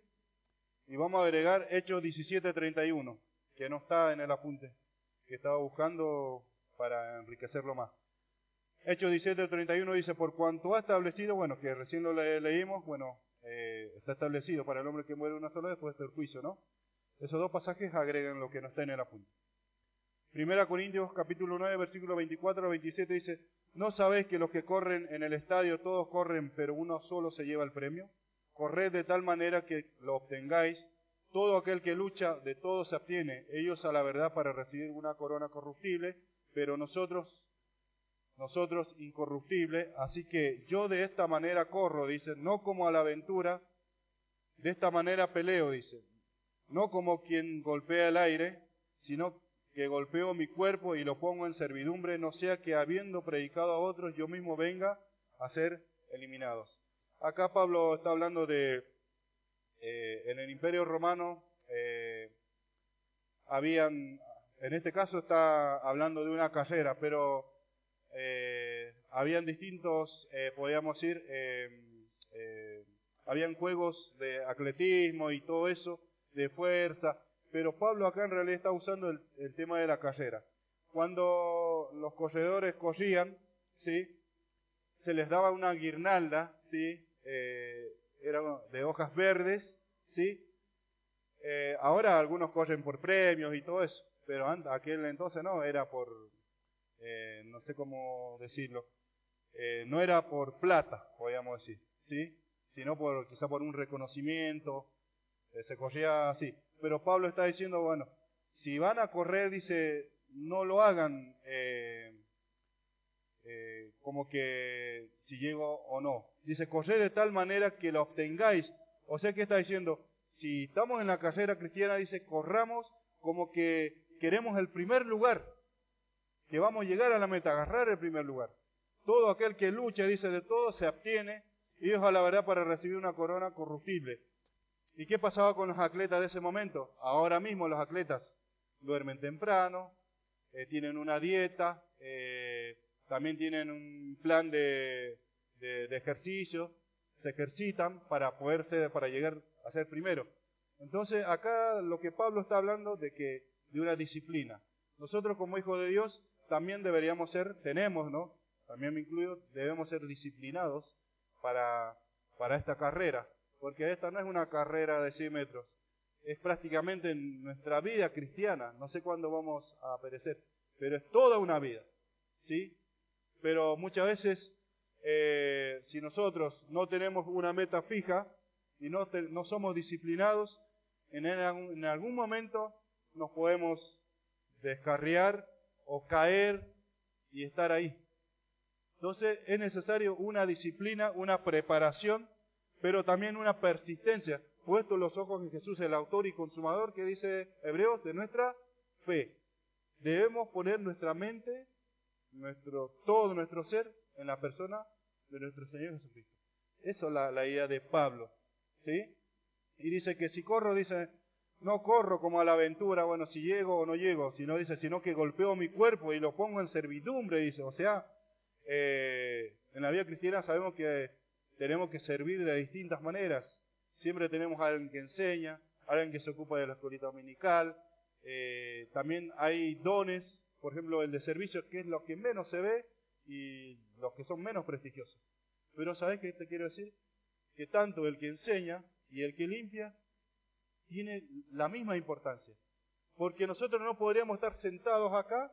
Y vamos a agregar Hechos 17:31, que no está en el apunte, que estaba buscando para enriquecerlo más. Hechos 17:31 dice, por cuanto ha establecido, bueno, que recién lo leímos, bueno, está establecido para el hombre que muere una sola vez después del juicio, ¿no? Esos 2 pasajes agregan lo que no está en el apunte. 1 Corintios capítulo 9, versículo 24 a 27 dice, ¿no sabéis que los que corren en el estadio todos corren, pero uno solo se lleva el premio? Corred de tal manera que lo obtengáis. Todo aquel que lucha, de todo se abstiene. Ellos a la verdad para recibir una corona corruptible, pero nosotros incorruptible. Así que yo de esta manera corro, dice, no como a la aventura, de esta manera peleo, dice, no como quien golpea el aire, sino que golpeo mi cuerpo y lo pongo en servidumbre, no sea que habiendo predicado a otros, yo mismo venga a ser eliminados. Acá Pablo está hablando de, en el Imperio Romano, en este caso está hablando de una carrera, pero habían distintos, podríamos decir, habían juegos de atletismo y todo eso, de fuerza, pero Pablo acá en realidad está usando el tema de la carrera. Cuando los corredores corrían, ¿sí?, se les daba una guirnalda, ¿sí?, era de hojas verdes, ¿sí? Ahora algunos corren por premios y todo eso, pero aquel entonces no, era por, no sé cómo decirlo, no era por plata, podríamos decir, ¿sí?, sino quizá por un reconocimiento, se corría así. Pero Pablo está diciendo, bueno, si van a correr, dice, no lo hagan como que si llego o no. Dice, corred de tal manera que lo obtengáis. O sea, ¿qué está diciendo? Si estamos en la carrera cristiana, dice, corramos como que queremos el primer lugar, que vamos a llegar a la meta, agarrar el primer lugar. Todo aquel que lucha, dice, de todo se abstiene y deja la verdad para recibir una corona corruptible. ¿Y qué pasaba con los atletas de ese momento? Ahora mismo los atletas duermen temprano, tienen una dieta, también tienen un plan de ejercicio, se ejercitan para llegar a ser primero. Entonces acá lo que Pablo está hablando de una disciplina. Nosotros como hijos de Dios también deberíamos tenemos, ¿no? También me incluyo, debemos ser disciplinados para esta carrera. Porque esta no es una carrera de 100 metros, es prácticamente en nuestra vida cristiana. No sé cuándo vamos a perecer, pero es toda una vida, ¿sí? Pero muchas veces, si nosotros no tenemos una meta fija y no somos disciplinados, en algún momento nos podemos descarriar o caer y estar ahí. Entonces es necesario una disciplina, una preparación, pero también una persistencia, puesto los ojos en Jesús, el autor y consumador, que dice Hebreos, de nuestra fe. Debemos poner nuestra mente, todo nuestro ser, en la persona de nuestro Señor Jesucristo. Eso es la idea de Pablo, ¿sí? Y dice que si corro, dice, no corro como a la aventura, bueno, si llego o no llego, sino que golpeo mi cuerpo y lo pongo en servidumbre, dice. O sea, en la vida cristiana sabemos que tenemos que servir de distintas maneras. Siempre tenemos a alguien que enseña, alguien que se ocupa de la escuelita dominical. También hay dones, por ejemplo, el de servicio, que es lo que menos se ve y los que son menos prestigiosos. Pero ¿sabes qué te quiero decir? Que tanto el que enseña y el que limpia tiene la misma importancia. Porque nosotros no podríamos estar sentados acá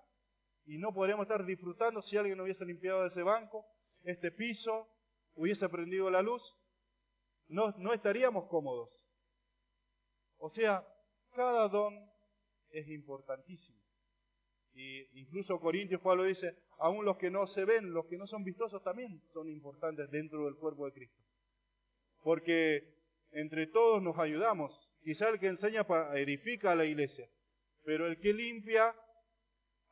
y no podríamos estar disfrutando si alguien no hubiese limpiado ese banco, este piso, hubiese prendido la luz, no estaríamos cómodos. O sea, cada don es importantísimo. Y incluso Corintios Pablo dice, aún los que no se ven, los que no son vistosos también son importantes dentro del cuerpo de Cristo. Porque entre todos nos ayudamos. Quizá el que enseña edifica a la iglesia, pero el que limpia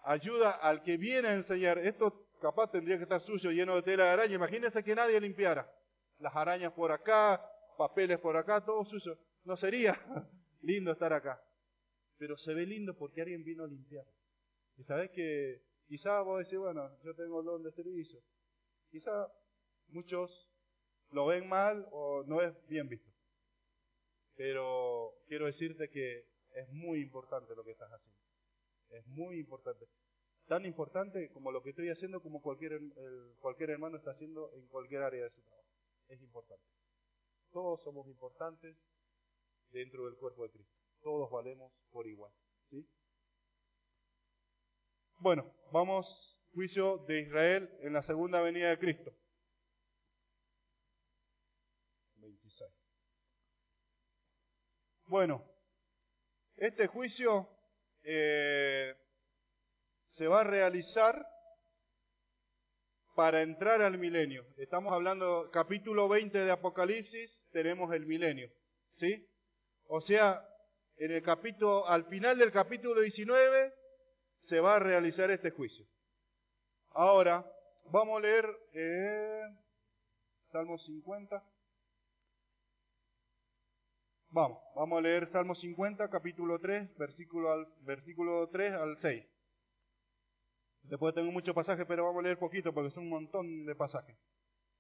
ayuda al que viene a enseñar. Esto capaz tendría que estar sucio, lleno de tela de araña. Imagínense que nadie limpiara. Las arañas por acá, papeles por acá, todo sucio. No sería lindo estar acá. Pero se ve lindo porque alguien vino a limpiar. Y sabes que quizá vos decís, bueno, yo tengo el don de servicio. Quizá muchos lo ven mal o no es bien visto. Pero quiero decirte que es muy importante lo que estás haciendo. Es muy importante. Tan importante como lo que estoy haciendo, como cualquier hermano está haciendo en cualquier área de su trabajo. Es importante. Todos somos importantes dentro del cuerpo de Cristo. Todos valemos por igual. ¿Sí? Bueno, vamos, juicio de Israel en la segunda venida de Cristo. 26. Bueno, este juicio se va a realizar para entrar al milenio. Estamos hablando, capítulo 20 de Apocalipsis, tenemos el milenio, ¿sí? O sea, al final del capítulo 19 se va a realizar este juicio. Ahora, vamos a leer Salmo 50. Vamos a leer Salmo 50, capítulo 3, versículo 3 al 6. Después tengo muchos pasajes, pero vamos a leer poquito porque son un montón de pasajes,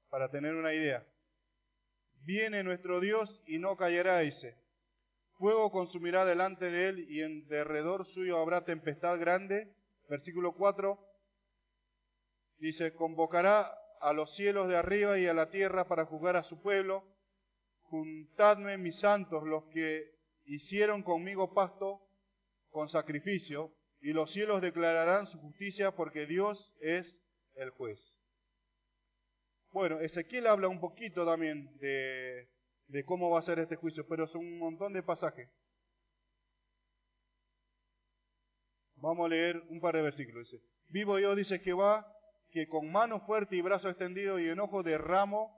para tener una idea. Viene nuestro Dios y no callará, dice. Fuego consumirá delante de él y en derredor suyo habrá tempestad grande. Versículo 4 dice, convocará a los cielos de arriba y a la tierra para juzgar a su pueblo. Juntadme mis santos, los que hicieron conmigo pacto con sacrificio, y los cielos declararán su justicia porque Dios es el juez. Bueno, Ezequiel habla un poquito también de cómo va a ser este juicio, pero son un montón de pasajes. Vamos a leer un par de versículos. Dice, vivo yo, dice Jehová, que con mano fuerte y brazo extendido y enojo derramado,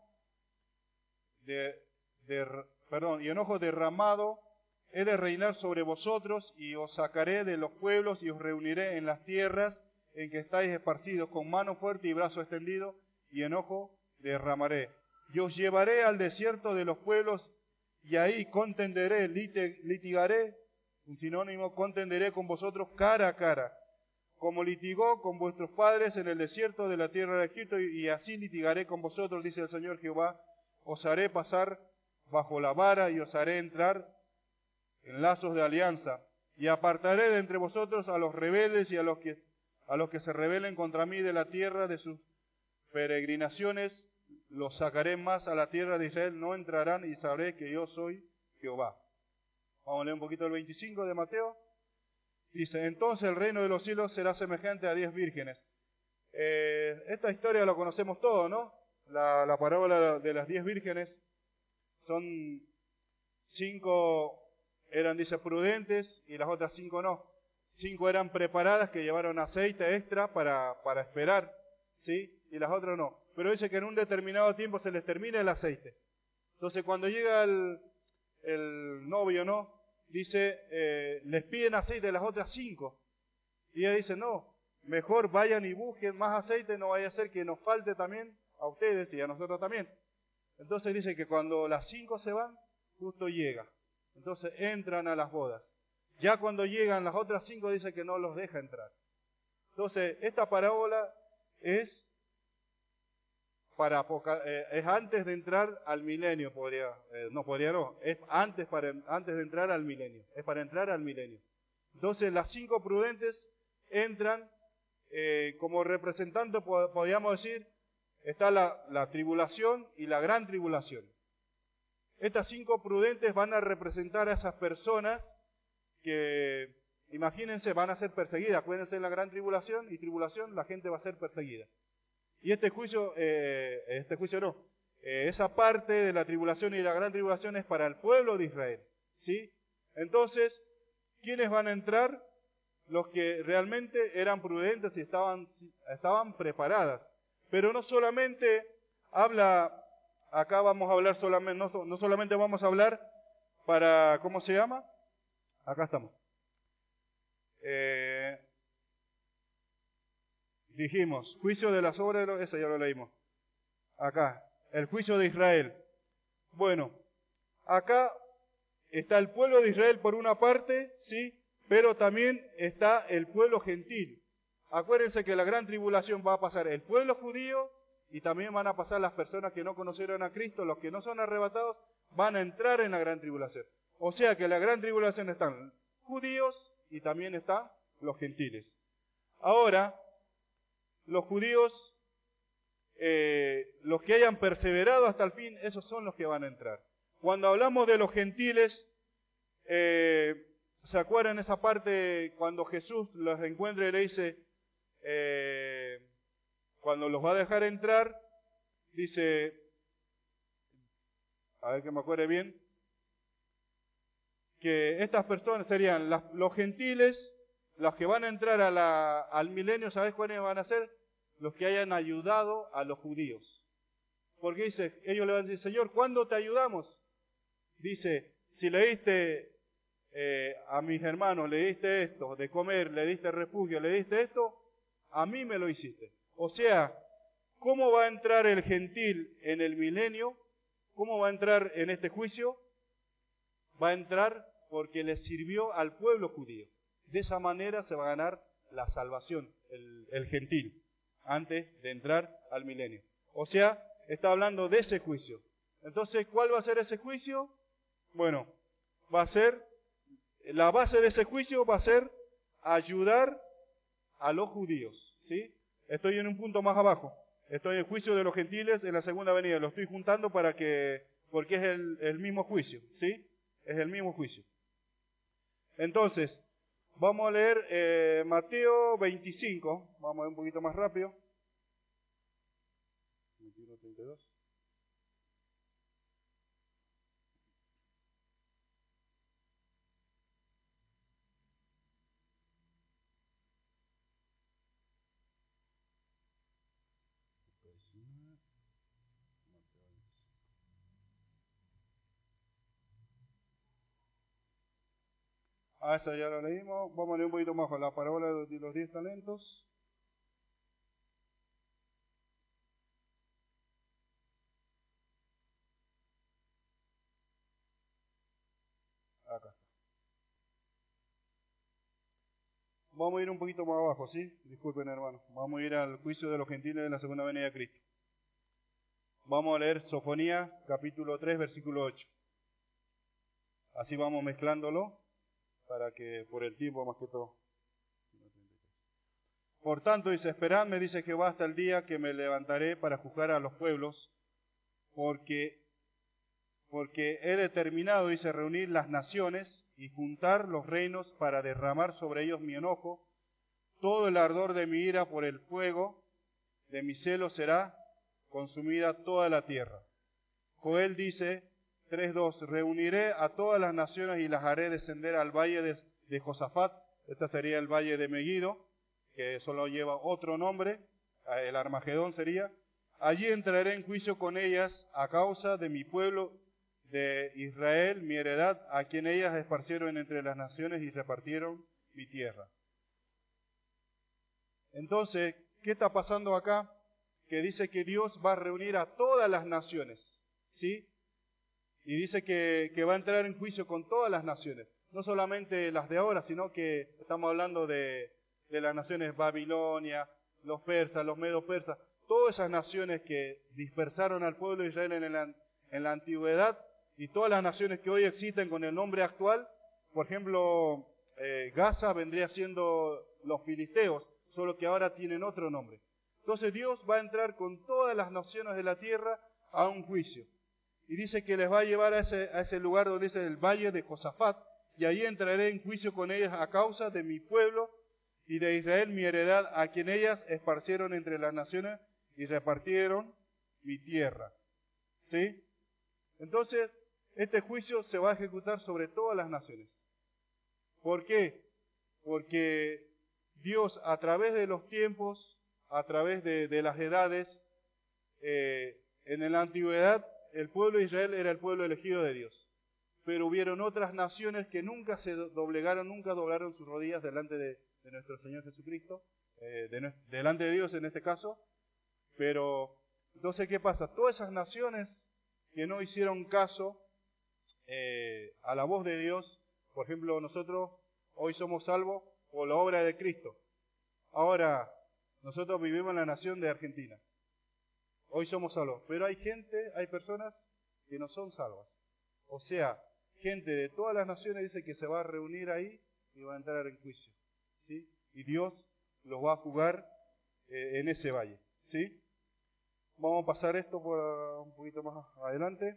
he de reinar sobre vosotros y os sacaré de los pueblos y os reuniré en las tierras en que estáis esparcidos, con mano fuerte y brazo extendido y enojo derramaré. Y os llevaré al desierto de los pueblos y ahí contenderé, litigaré, un sinónimo, contenderé con vosotros cara a cara, como litigó con vuestros padres en el desierto de la tierra de Egipto, y así litigaré con vosotros, dice el Señor Jehová. Os haré pasar bajo la vara y os haré entrar en lazos de alianza, y apartaré de entre vosotros a los rebeldes y a los que se rebelen contra mí de la tierra de sus peregrinaciones, los sacaré más a la tierra de Israel, no entrarán y sabré que yo soy Jehová. Vamos a leer un poquito el 25 de Mateo. Dice, entonces el reino de los cielos será semejante a 10 vírgenes. Esta historia la conocemos todos, ¿no? La parábola de las 10 vírgenes. Son 5 eran, dice, prudentes y las otras 5 no. 5 eran preparadas, que llevaron aceite extra para esperar, ¿sí? Y las otras no. Pero dice que en un determinado tiempo se les termina el aceite. Entonces cuando llega el novio, ¿no? Dice, les piden aceite las otras 5. Y ella dice, no, mejor vayan y busquen más aceite, no vaya a ser que nos falte también a ustedes y a nosotros también. Entonces dice que cuando las 5 se van, justo llega. Entonces entran a las bodas. Ya cuando llegan las otras 5 dice que no los deja entrar. Entonces esta parábola es es antes de entrar al milenio, es antes de entrar al milenio, es para entrar al milenio. Entonces las 5 prudentes entran como representantes, podríamos decir, está la tribulación y la gran tribulación. Estas 5 prudentes van a representar a esas personas que, imagínense, van a ser perseguidas. Acuérdense, en la gran tribulación y tribulación la gente va a ser perseguida. Y esa parte de la tribulación y la gran tribulación es para el pueblo de Israel, ¿sí? Entonces, ¿quiénes van a entrar? Los que realmente eran prudentes y estaban preparadas. Pero no solamente acá vamos a hablar no solamente vamos a hablar para, ¿cómo se llama? Acá estamos. Dijimos, juicio de las obras, eso ya lo leímos. Acá, el juicio de Israel. Bueno, acá está el pueblo de Israel por una parte, sí, pero también está el pueblo gentil. Acuérdense que la gran tribulación va a pasar el pueblo judío y también van a pasar las personas que no conocieron a Cristo, los que no son arrebatados, van a entrar en la gran tribulación. O sea que en la gran tribulación están judíos y también están los gentiles. Ahora, los judíos, los que hayan perseverado hasta el fin, esos son los que van a entrar. Cuando hablamos de los gentiles, ¿se acuerdan esa parte cuando Jesús los encuentra y le dice, cuando los va a dejar entrar, dice, a ver que me acuerde bien, que estas personas serían los gentiles, los que van a entrar al milenio, ¿sabes cuáles van a ser? Los que hayan ayudado a los judíos. Porque dice, ellos le van a decir, Señor, ¿cuándo te ayudamos? Dice, si leíste a mis hermanos le diste esto, de comer, le diste refugio, le diste esto, a mí me lo hiciste. O sea, ¿cómo va a entrar el gentil en el milenio? ¿Cómo va a entrar en este juicio? Va a entrar porque le sirvió al pueblo judío. De esa manera se va a ganar la salvación, el gentil, antes de entrar al milenio. O sea, está hablando de ese juicio. Entonces, ¿cuál va a ser ese juicio? Bueno, va a ser, la base de ese juicio va a ser ayudar a los judíos, ¿sí? Estoy en un punto más abajo. Estoy en el juicio de los gentiles en la segunda venida. Lo estoy juntando porque es el mismo juicio, ¿sí? Es el mismo juicio. Entonces, vamos a leer Mateo 25. Vamos a ver un poquito más rápido. 21, 32. Ah, esa ya la leímos. Vamos a leer un poquito más con la parábola de los 10 talentos. Acá. Vamos a ir un poquito más abajo, ¿sí? Disculpen, hermano. Vamos a ir al juicio de los gentiles en la segunda venida de Cristo. Vamos a leer Sofonías, capítulo 3, versículo 8. Así vamos mezclándolo, para que por el tiempo más que todo. Por tanto, dice, esperadme, dice Jehová, hasta el día que me levantaré para juzgar a los pueblos, porque he determinado, dice, reunir las naciones y juntar los reinos para derramar sobre ellos mi enojo. Todo el ardor de mi ira por el fuego de mi celo será consumida toda la tierra. Joel dice 3:2, reuniré a todas las naciones y las haré descender al valle de Josafat. Este sería el valle de Megiddo, que solo lleva otro nombre, el Armagedón sería. Allí entraré en juicio con ellas a causa de mi pueblo de Israel, mi heredad, a quien ellas esparcieron entre las naciones y repartieron mi tierra. Entonces, ¿qué está pasando acá? Que dice que Dios va a reunir a todas las naciones, ¿sí? Y dice que va a entrar en juicio con todas las naciones, no solamente las de ahora, sino que estamos hablando de las naciones Babilonia, los persas, los medo-persas, todas esas naciones que dispersaron al pueblo de Israel en la antigüedad, y todas las naciones que hoy existen con el nombre actual. Por ejemplo, Gaza vendría siendo los filisteos, solo que ahora tienen otro nombre. Entonces Dios va a entrar con todas las naciones de la tierra a un juicio. Y dice que les va a llevar a ese lugar donde dice el valle de Josafat, y ahí entraré en juicio con ellas a causa de mi pueblo y de Israel, mi heredad, a quien ellas esparcieron entre las naciones y repartieron mi tierra. ¿Sí? Entonces, este juicio se va a ejecutar sobre todas las naciones. ¿Por qué? Porque Dios, a través de los tiempos, a través de las edades, en la antigüedad, el pueblo de Israel era el pueblo elegido de Dios. Pero hubieron otras naciones que nunca se doblegaron, nunca doblaron sus rodillas delante de nuestro Señor Jesucristo, delante de Dios en este caso. Pero, entonces, ¿qué pasa? Todas esas naciones que no hicieron caso a la voz de Dios, por ejemplo, nosotros hoy somos salvos por la obra de Cristo. Ahora, nosotros vivimos en la nación de Argentina. Hoy somos salvos, pero hay personas que no son salvas. O sea, gente de todas las naciones dice que se va a reunir ahí y va a entrar en juicio, ¿sí? Y Dios los va a juzgar en ese valle, ¿sí? Vamos a pasar esto por un poquito más adelante.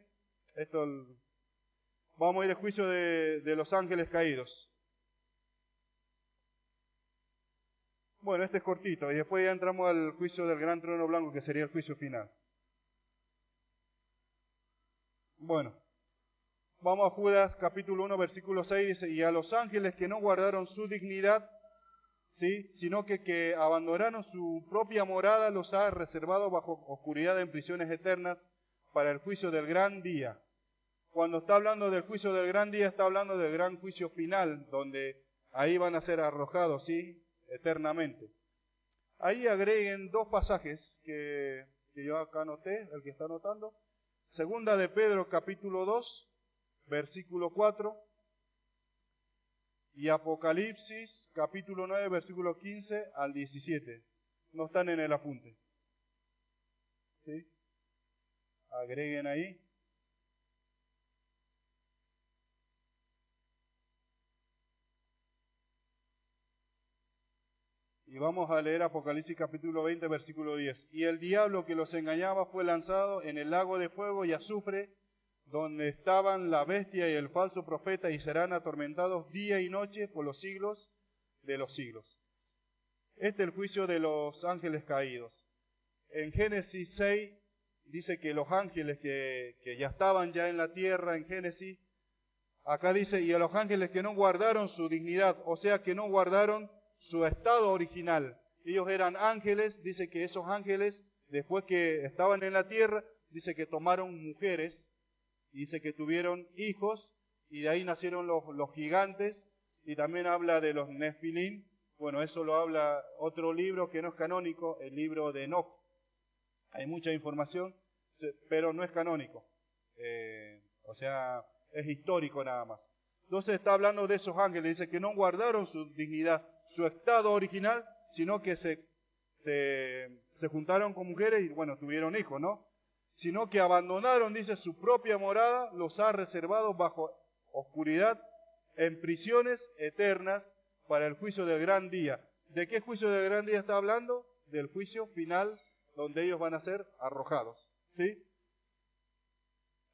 Vamos a ir al juicio de los ángeles caídos. Bueno, este es cortito, y después ya entramos al juicio del gran trono blanco, que sería el juicio final. Bueno, vamos a Judas capítulo 1, versículo 6, dice, y a los ángeles que no guardaron su dignidad, ¿sí?, sino que abandonaron su propia morada, los ha reservado bajo oscuridad en prisiones eternas para el juicio del gran día, cuando está hablando del juicio del gran día, está hablando del gran juicio final, donde ahí van a ser arrojados, ¿sí? Eternamente. Ahí agreguen dos pasajes que yo acá anoté, el que está anotando. Segunda de Pedro, capítulo 2, versículo 4. Y Apocalipsis, capítulo 9, versículo 15 al 17. No están en el apunte. ¿Sí? Agreguen ahí. Y vamos a leer Apocalipsis capítulo 20, versículo 10. Y el diablo que los engañaba fue lanzado en el lago de fuego y azufre, donde estaban la bestia y el falso profeta, y serán atormentados día y noche por los siglos de los siglos. Este es el juicio de los ángeles caídos. En Génesis 6 dice que los ángeles que ya estaban ya en la tierra, en Génesis, acá dice, y a los ángeles que no guardaron su dignidad, o sea que no guardaron su estado original. Ellos eran ángeles, dice que esos ángeles, después que estaban en la tierra, dice que tomaron mujeres, dice que tuvieron hijos, y de ahí nacieron los gigantes, y también habla de los Nefilín. Bueno, eso lo habla otro libro que no es canónico, el libro de Enoc. Hay mucha información, pero no es canónico. O sea, es histórico nada más. Entonces está hablando de esos ángeles, dice que no guardaron su dignidad, su estado original, sino que se juntaron con mujeres y, bueno, tuvieron hijos, ¿no? Sino que abandonaron, dice, su propia morada, los ha reservado bajo oscuridad, en prisiones eternas, para el juicio del gran día. ¿De qué juicio del gran día está hablando? Del juicio final, donde ellos van a ser arrojados, ¿sí?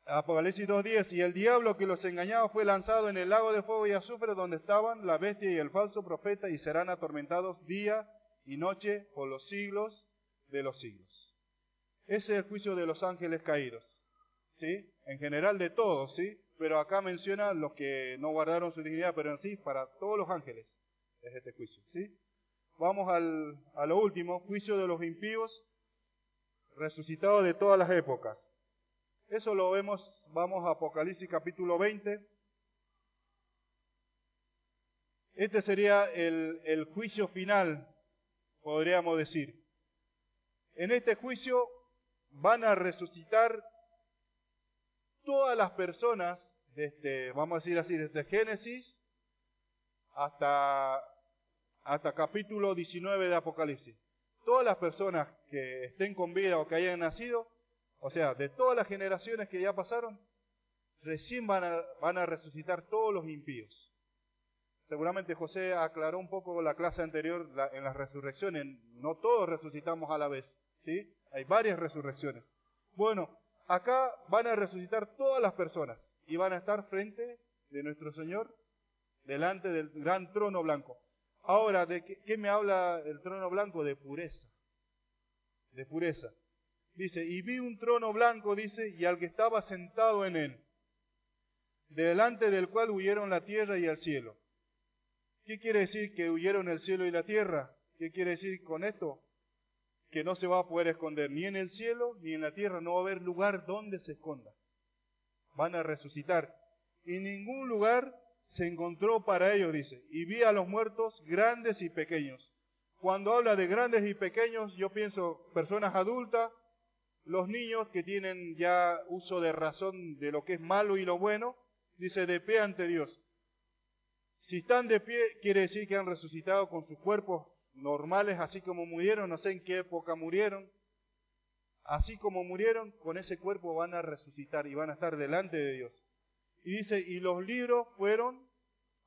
Apocalipsis 2:10, y el diablo que los engañaba fue lanzado en el lago de fuego y azufre, donde estaban la bestia y el falso profeta, y serán atormentados día y noche por los siglos de los siglos. Ese es el juicio de los ángeles caídos, ¿sí? En general de todos, ¿sí? Pero acá menciona los que no guardaron su dignidad, pero en sí, para todos los ángeles es este juicio, ¿sí? Vamos a lo último, juicio de los impíos resucitados de todas las épocas. Eso lo vemos, vamos a Apocalipsis capítulo 20. Este sería el juicio final, podríamos decir. En este juicio van a resucitar todas las personas, vamos a decir así, desde Génesis hasta capítulo 19 de Apocalipsis. Todas las personas que estén con vida o que hayan nacido, o sea, de todas las generaciones que ya pasaron, recién van a resucitar todos los impíos. Seguramente José aclaró un poco la clase anterior en las resurrecciones. No todos resucitamos a la vez, ¿sí? Hay varias resurrecciones. Bueno, acá van a resucitar todas las personas y van a estar frente de nuestro Señor, delante del gran trono blanco. Ahora, ¿de qué me habla el trono blanco? De pureza. De pureza. Dice, y vi un trono blanco, dice, y al que estaba sentado en él, delante del cual huyeron la tierra y el cielo. ¿Qué quiere decir que huyeron el cielo y la tierra? ¿Qué quiere decir con esto? Que no se va a poder esconder ni en el cielo ni en la tierra, no va a haber lugar donde se esconda. Van a resucitar. Y ningún lugar se encontró para ellos, dice. Y vi a los muertos grandes y pequeños. Cuando habla de grandes y pequeños, yo pienso personas adultas, los niños que tienen ya uso de razón de lo que es malo y lo bueno, dice, de pie ante Dios. Si están de pie, quiere decir que han resucitado con sus cuerpos normales, así como murieron, no sé en qué época murieron. Así como murieron, con ese cuerpo van a resucitar y van a estar delante de Dios. Y dice, y los libros fueron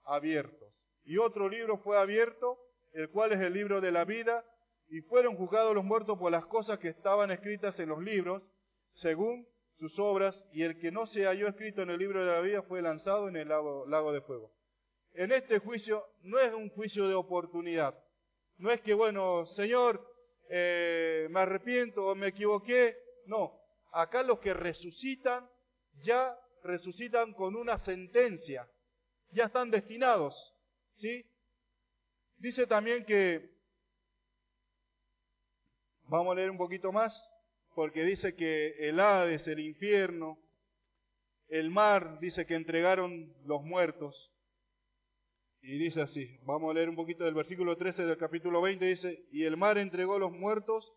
abiertos. Y otro libro fue abierto, el cual es el libro de la vida, y fueron juzgados los muertos por las cosas que estaban escritas en los libros, según sus obras, y el que no se halló escrito en el libro de la vida fue lanzado en el lago de fuego. En este juicio no es un juicio de oportunidad. No es que, bueno, Señor, me arrepiento o me equivoqué. No, acá los que resucitan, ya resucitan con una sentencia. Ya están destinados, ¿sí? Dice también que, vamos a leer un poquito más, porque dice que el Hades, el infierno, El mar dice que entregaron los muertos. Y dice así, vamos a leer un poquito del versículo 13 del capítulo 20, dice, y el mar entregó los muertos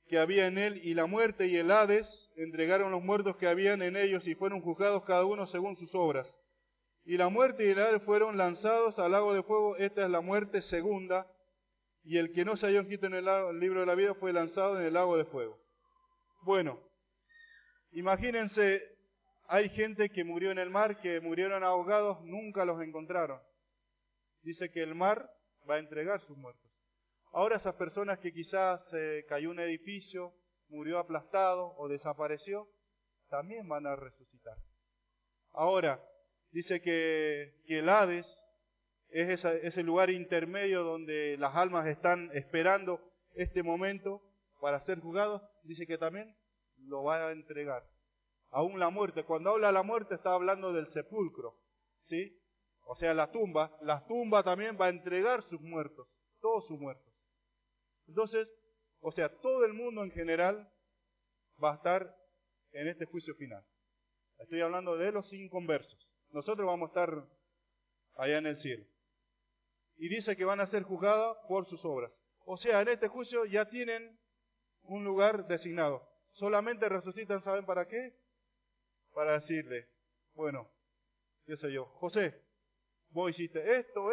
que había en él, y la muerte y el Hades entregaron los muertos que habían en ellos, y fueron juzgados cada uno según sus obras. Y la muerte y el Hades fueron lanzados al lago de fuego. Esta es la muerte segunda, y el que no se halló escrito en el libro de la vida fue lanzado en el lago de fuego. Bueno, imagínense, hay gente que murió en el mar, que murieron ahogados, nunca los encontraron. Dice que el mar va a entregar sus muertos. Ahora esas personas que quizás cayó un edificio, murió aplastado o desapareció, también van a resucitar. Ahora, dice que el Hades es ese lugar intermedio donde las almas están esperando este momento para ser juzgados. Dice que también lo va a entregar. Aún la muerte, cuando habla de la muerte está hablando del sepulcro, ¿sí? O sea, la tumba también va a entregar sus muertos, todos sus muertos. Entonces, o sea, todo el mundo en general va a estar en este juicio final. Estoy hablando de los inconversos. Nosotros vamos a estar allá en el cielo. Y dice que van a ser juzgados por sus obras. O sea, en este juicio ya tienen un lugar designado. Solamente resucitan, ¿saben para qué? Para decirle, bueno, qué sé yo, José, vos hiciste esto,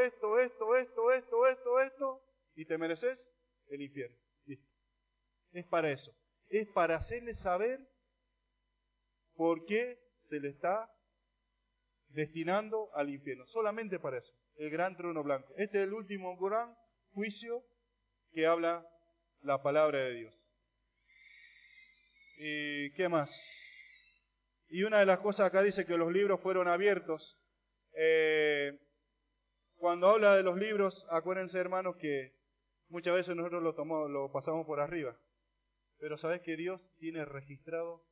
y te mereces el infierno. Listo. Es para eso. Es para hacerle saber por qué se le está destinando al infierno. Solamente para eso. El gran trono blanco. Este es el último gran juicio que habla la palabra de Dios. ¿Y qué más? Y una de las cosas acá dice que los libros fueron abiertos. Cuando habla de los libros, acuérdense, hermanos, que muchas veces nosotros lo pasamos por arriba. Pero sabes que Dios tiene registrado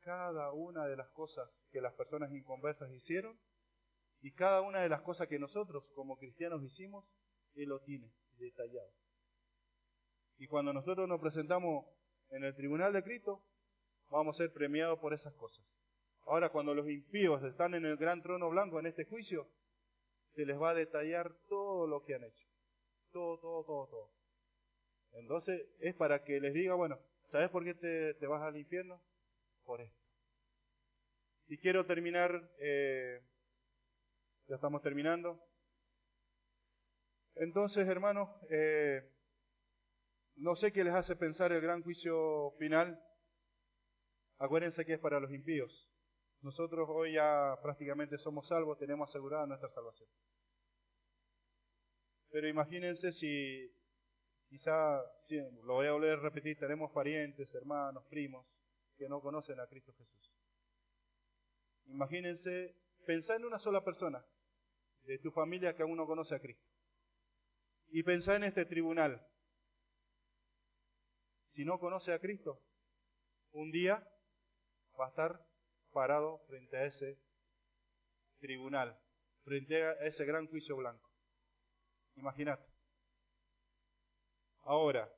cada una de las cosas que las personas inconversas hicieron y cada una de las cosas que nosotros como cristianos hicimos, Él lo tiene detallado. Y cuando nosotros nos presentamos en el tribunal de Cristo, vamos a ser premiados por esas cosas. Ahora, cuando los impíos están en el gran trono blanco en este juicio, se les va a detallar todo lo que han hecho. Todo. Entonces, es para que les diga, bueno, ¿sabes por qué te vas al infierno? Por esto. Y quiero terminar, ya estamos terminando. Entonces, hermanos, no sé qué les hace pensar el gran juicio final. Acuérdense que es para los impíos. Nosotros hoy ya prácticamente somos salvos, tenemos asegurada nuestra salvación. Pero imagínense si, quizá, sí, lo voy a volver a repetir, tenemos parientes, hermanos, primos, que no conocen a Cristo Jesús. Imagínense, pensá en una sola persona de tu familia que aún no conoce a Cristo. Y pensá en este tribunal. Si no conoce a Cristo, un día va a estar parado frente a ese tribunal, frente a ese gran juicio blanco. Imagínate. Ahora,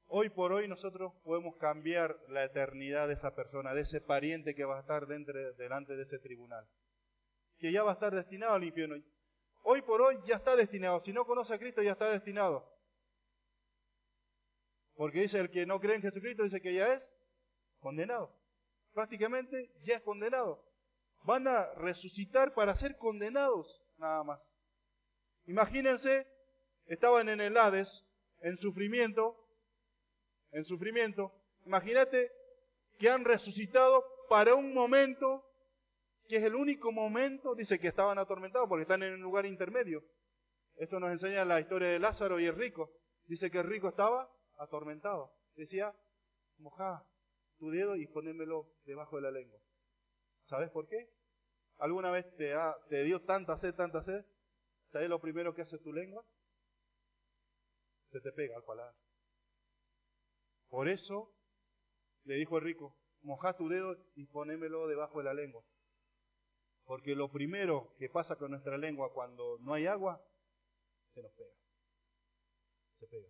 hoy por hoy nosotros podemos cambiar la eternidad de esa persona, de ese pariente que va a estar delante de ese tribunal, que ya va a estar destinado al infierno. Hoy por hoy ya está destinado. Si no conoce a Cristo, ya está destinado. Porque dice, el que no cree en Jesucristo, dice que ya es condenado. Prácticamente ya es condenado. Van a resucitar para ser condenados, nada más. Imagínense, estaban en el Hades, en sufrimiento. Imagínate que han resucitado para un momento, que es el único momento, dice que estaban atormentados porque están en un lugar intermedio. Eso nos enseña la historia de Lázaro y el rico. Dice que el rico estaba atormentado. Decía, mojá tu dedo y ponémelo debajo de la lengua. ¿Sabes por qué? ¿Alguna vez te dio tanta sed? ¿Sabes lo primero que hace tu lengua? Se te pega al paladar. Por eso le dijo el rico, mojá tu dedo y ponémelo debajo de la lengua. Porque lo primero que pasa con nuestra lengua cuando no hay agua, se nos pega. Se pega.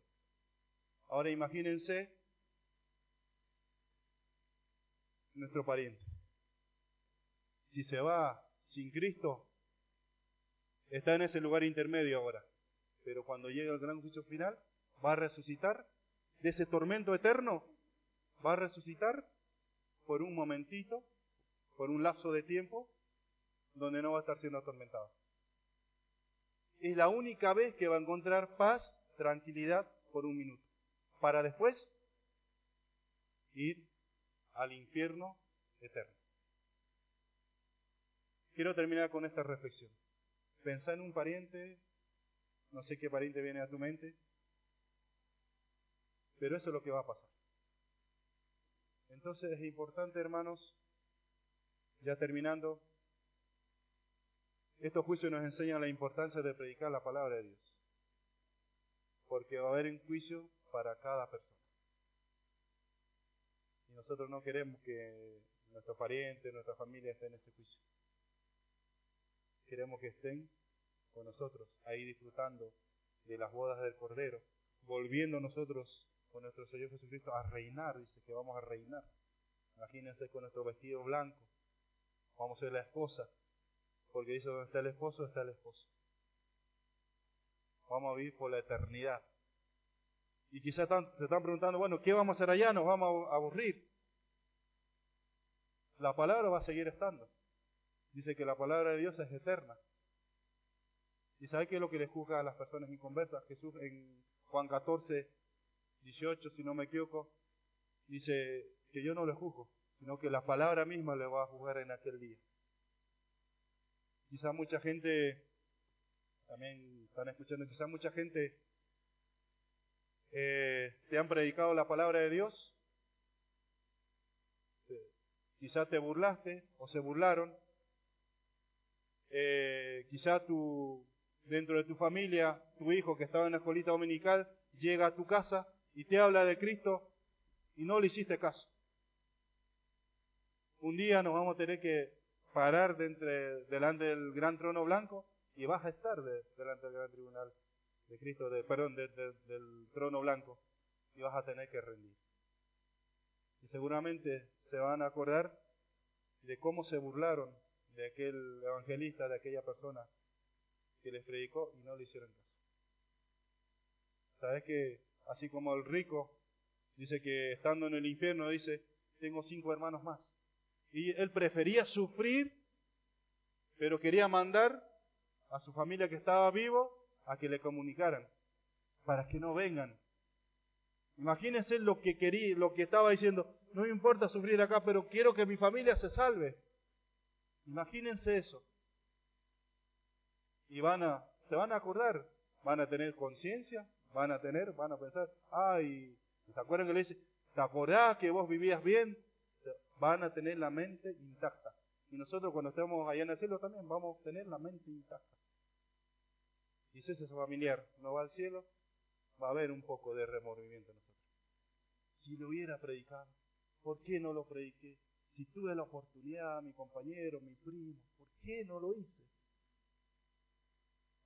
Ahora imagínense nuestro pariente. si se va sin Cristo, está en ese lugar intermedio ahora. Pero cuando llegue el gran juicio final, va a resucitar de ese tormento eterno, va a resucitar por un momentito, por un lapso de tiempo, donde no va a estar siendo atormentado. Es la única vez que va a encontrar paz, tranquilidad por un minuto, para después ir al infierno eterno. Quiero terminar con esta reflexión. Pensá en un pariente, no sé qué pariente viene a tu mente, pero eso es lo que va a pasar. Entonces es importante, hermanos, ya terminando, estos juicios nos enseñan la importancia de predicar la palabra de Dios, porque va a haber un juicio para cada persona. Y nosotros no queremos que nuestros parientes, nuestra familia estén en este juicio. Queremos que estén con nosotros, ahí disfrutando de las bodas del Cordero, volviendo nosotros con nuestro Señor Jesucristo a reinar, dice que vamos a reinar. Imagínense con nuestro vestido blanco, vamos a ser la esposa, porque dice donde está el esposo, está el esposo. Vamos a vivir por la eternidad. Y quizás se están preguntando, bueno, ¿qué vamos a hacer allá? ¿Nos vamos a aburrir? La palabra va a seguir estando. Dice que la palabra de Dios es eterna. ¿Y sabe qué es lo que le juzga a las personas inconversas? Jesús en Juan 14, 18, si no me equivoco, dice que yo no le juzgo, sino que la palabra misma le va a juzgar en aquel día. Quizá mucha gente, también están escuchando, quizá mucha gente te han predicado la palabra de Dios, quizá te burlaste o se burlaron, quizá dentro de tu familia, tu hijo que estaba en la escuelita dominical, llega a tu casa y te habla de Cristo y no le hiciste caso. Un día nos vamos a tener que parar delante del gran trono blanco y vas a estar delante del gran tribunal de Cristo, del trono blanco, y vas a tener que rendir. Y seguramente se van a acordar de cómo se burlaron de aquel evangelista, de aquella persona que les predicó y no le hicieron caso. ¿Sabes que así como el rico dice que estando en el infierno dice, tengo 5 hermanos más? Y él prefería sufrir, pero quería mandar a su familia que estaba vivo a que le comunicaran, para que no vengan. Imagínense lo que quería, lo que estaba diciendo, no me importa sufrir acá, pero quiero que mi familia se salve. Imagínense eso. Y se van a acordar, van a tener conciencia, van a pensar, ay, ¿se acuerdan que le dice, ¿te acordás que vos vivías bien? Van a tener la mente intacta. Y nosotros cuando estemos allá en el cielo también vamos a tener la mente intacta. Y si ese familiar no va al cielo, va a haber un poco de remordimiento en nosotros. Si lo hubiera predicado, ¿por qué no lo prediqué? Si tuve la oportunidad, mi compañero, mi primo, ¿por qué no lo hice?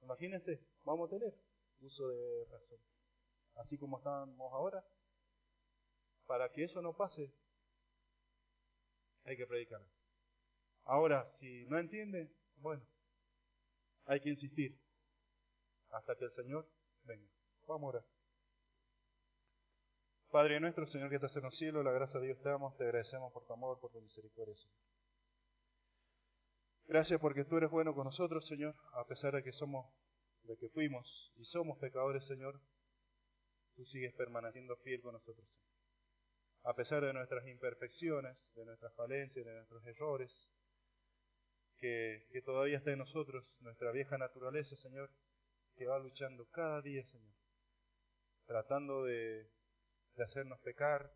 Imagínense, vamos a tener uso de razón. Así como estamos ahora, para que eso no pase, hay que predicar. Ahora, si no entiende, bueno, hay que insistir hasta que el Señor venga. Vamos a orar. Padre nuestro, Señor que estás en los cielos, la gracia de Dios te damos, te agradecemos por tu amor, por tu misericordia, Señor. Gracias porque tú eres bueno con nosotros, Señor, a pesar de que fuimos y somos pecadores, Señor, tú sigues permaneciendo fiel con nosotros, Señor. A pesar de nuestras imperfecciones, de nuestras falencias, de nuestros errores, que todavía está en nosotros, nuestra vieja naturaleza, Señor, que va luchando cada día, Señor, tratando de hacernos pecar,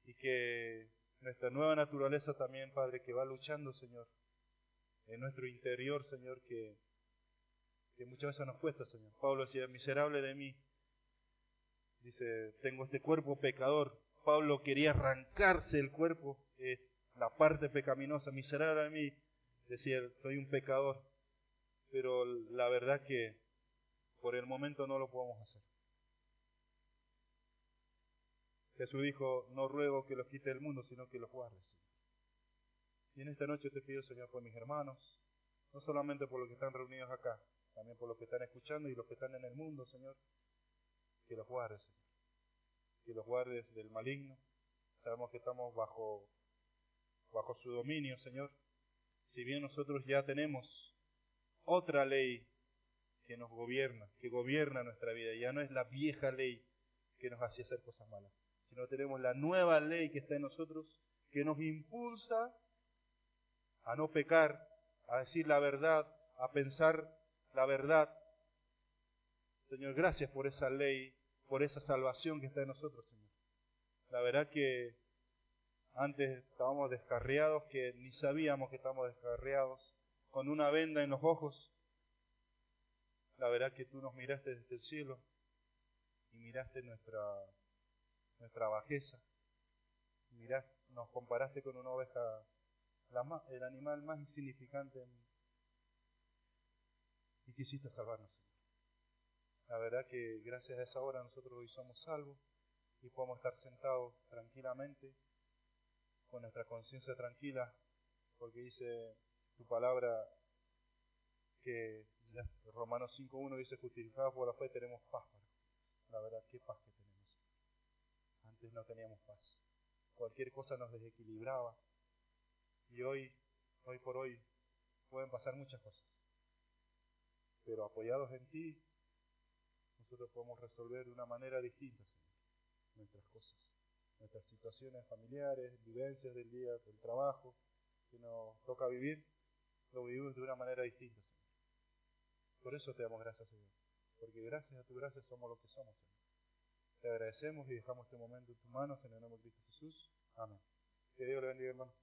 y que nuestra nueva naturaleza también, Padre, que va luchando, Señor, en nuestro interior, Señor, que muchas veces nos cuesta, Señor. Pablo decía, miserable de mí, dice, tengo este cuerpo pecador. Pablo quería arrancarse el cuerpo, la parte pecaminosa, miserable de mí, decía, soy un pecador, pero la verdad que por el momento no lo podemos hacer. Jesús dijo, no ruego que los quite del mundo, sino que los guarde. Y en esta noche te pido, Señor, por mis hermanos, no solamente por los que están reunidos acá, también por los que están escuchando y los que están en el mundo, Señor, que los guardes, Señor, que los guardes del maligno. Sabemos que estamos bajo su dominio, Señor. Si bien nosotros ya tenemos otra ley que nos gobierna, que gobierna nuestra vida, ya no es la vieja ley que nos hacía hacer cosas malas, sino tenemos la nueva ley que está en nosotros, que nos impulsa a no pecar, a decir la verdad, a pensar la verdad. Señor, gracias por esa ley, por esa salvación que está en nosotros, Señor. La verdad que antes estábamos descarriados, que ni sabíamos que estábamos descarriados, con una venda en los ojos. La verdad que tú nos miraste desde el cielo y miraste nuestra bajeza. Nos comparaste con una oveja, el animal más insignificante, y quisiste salvarnos, Señor. La verdad que gracias a esa hora nosotros hoy somos salvos y podemos estar sentados tranquilamente, con nuestra conciencia tranquila, porque dice tu palabra que Romanos 5.1 dice, justificados por la fe tenemos paz. La verdad, qué paz que tenemos. Antes no teníamos paz. Cualquier cosa nos desequilibraba. Y hoy por hoy, pueden pasar muchas cosas. Pero apoyados en ti, nosotros podemos resolver de una manera distinta, Señor, nuestras cosas. Nuestras situaciones familiares, vivencias del día, del trabajo, que nos toca vivir, lo vivimos de una manera distinta, Señor. Por eso te damos gracias, Señor. Porque gracias a tu gracia somos lo que somos, Señor. Te agradecemos y dejamos este momento en tus manos, en el nombre de Cristo Jesús. Amén. Que Dios le bendiga, hermano.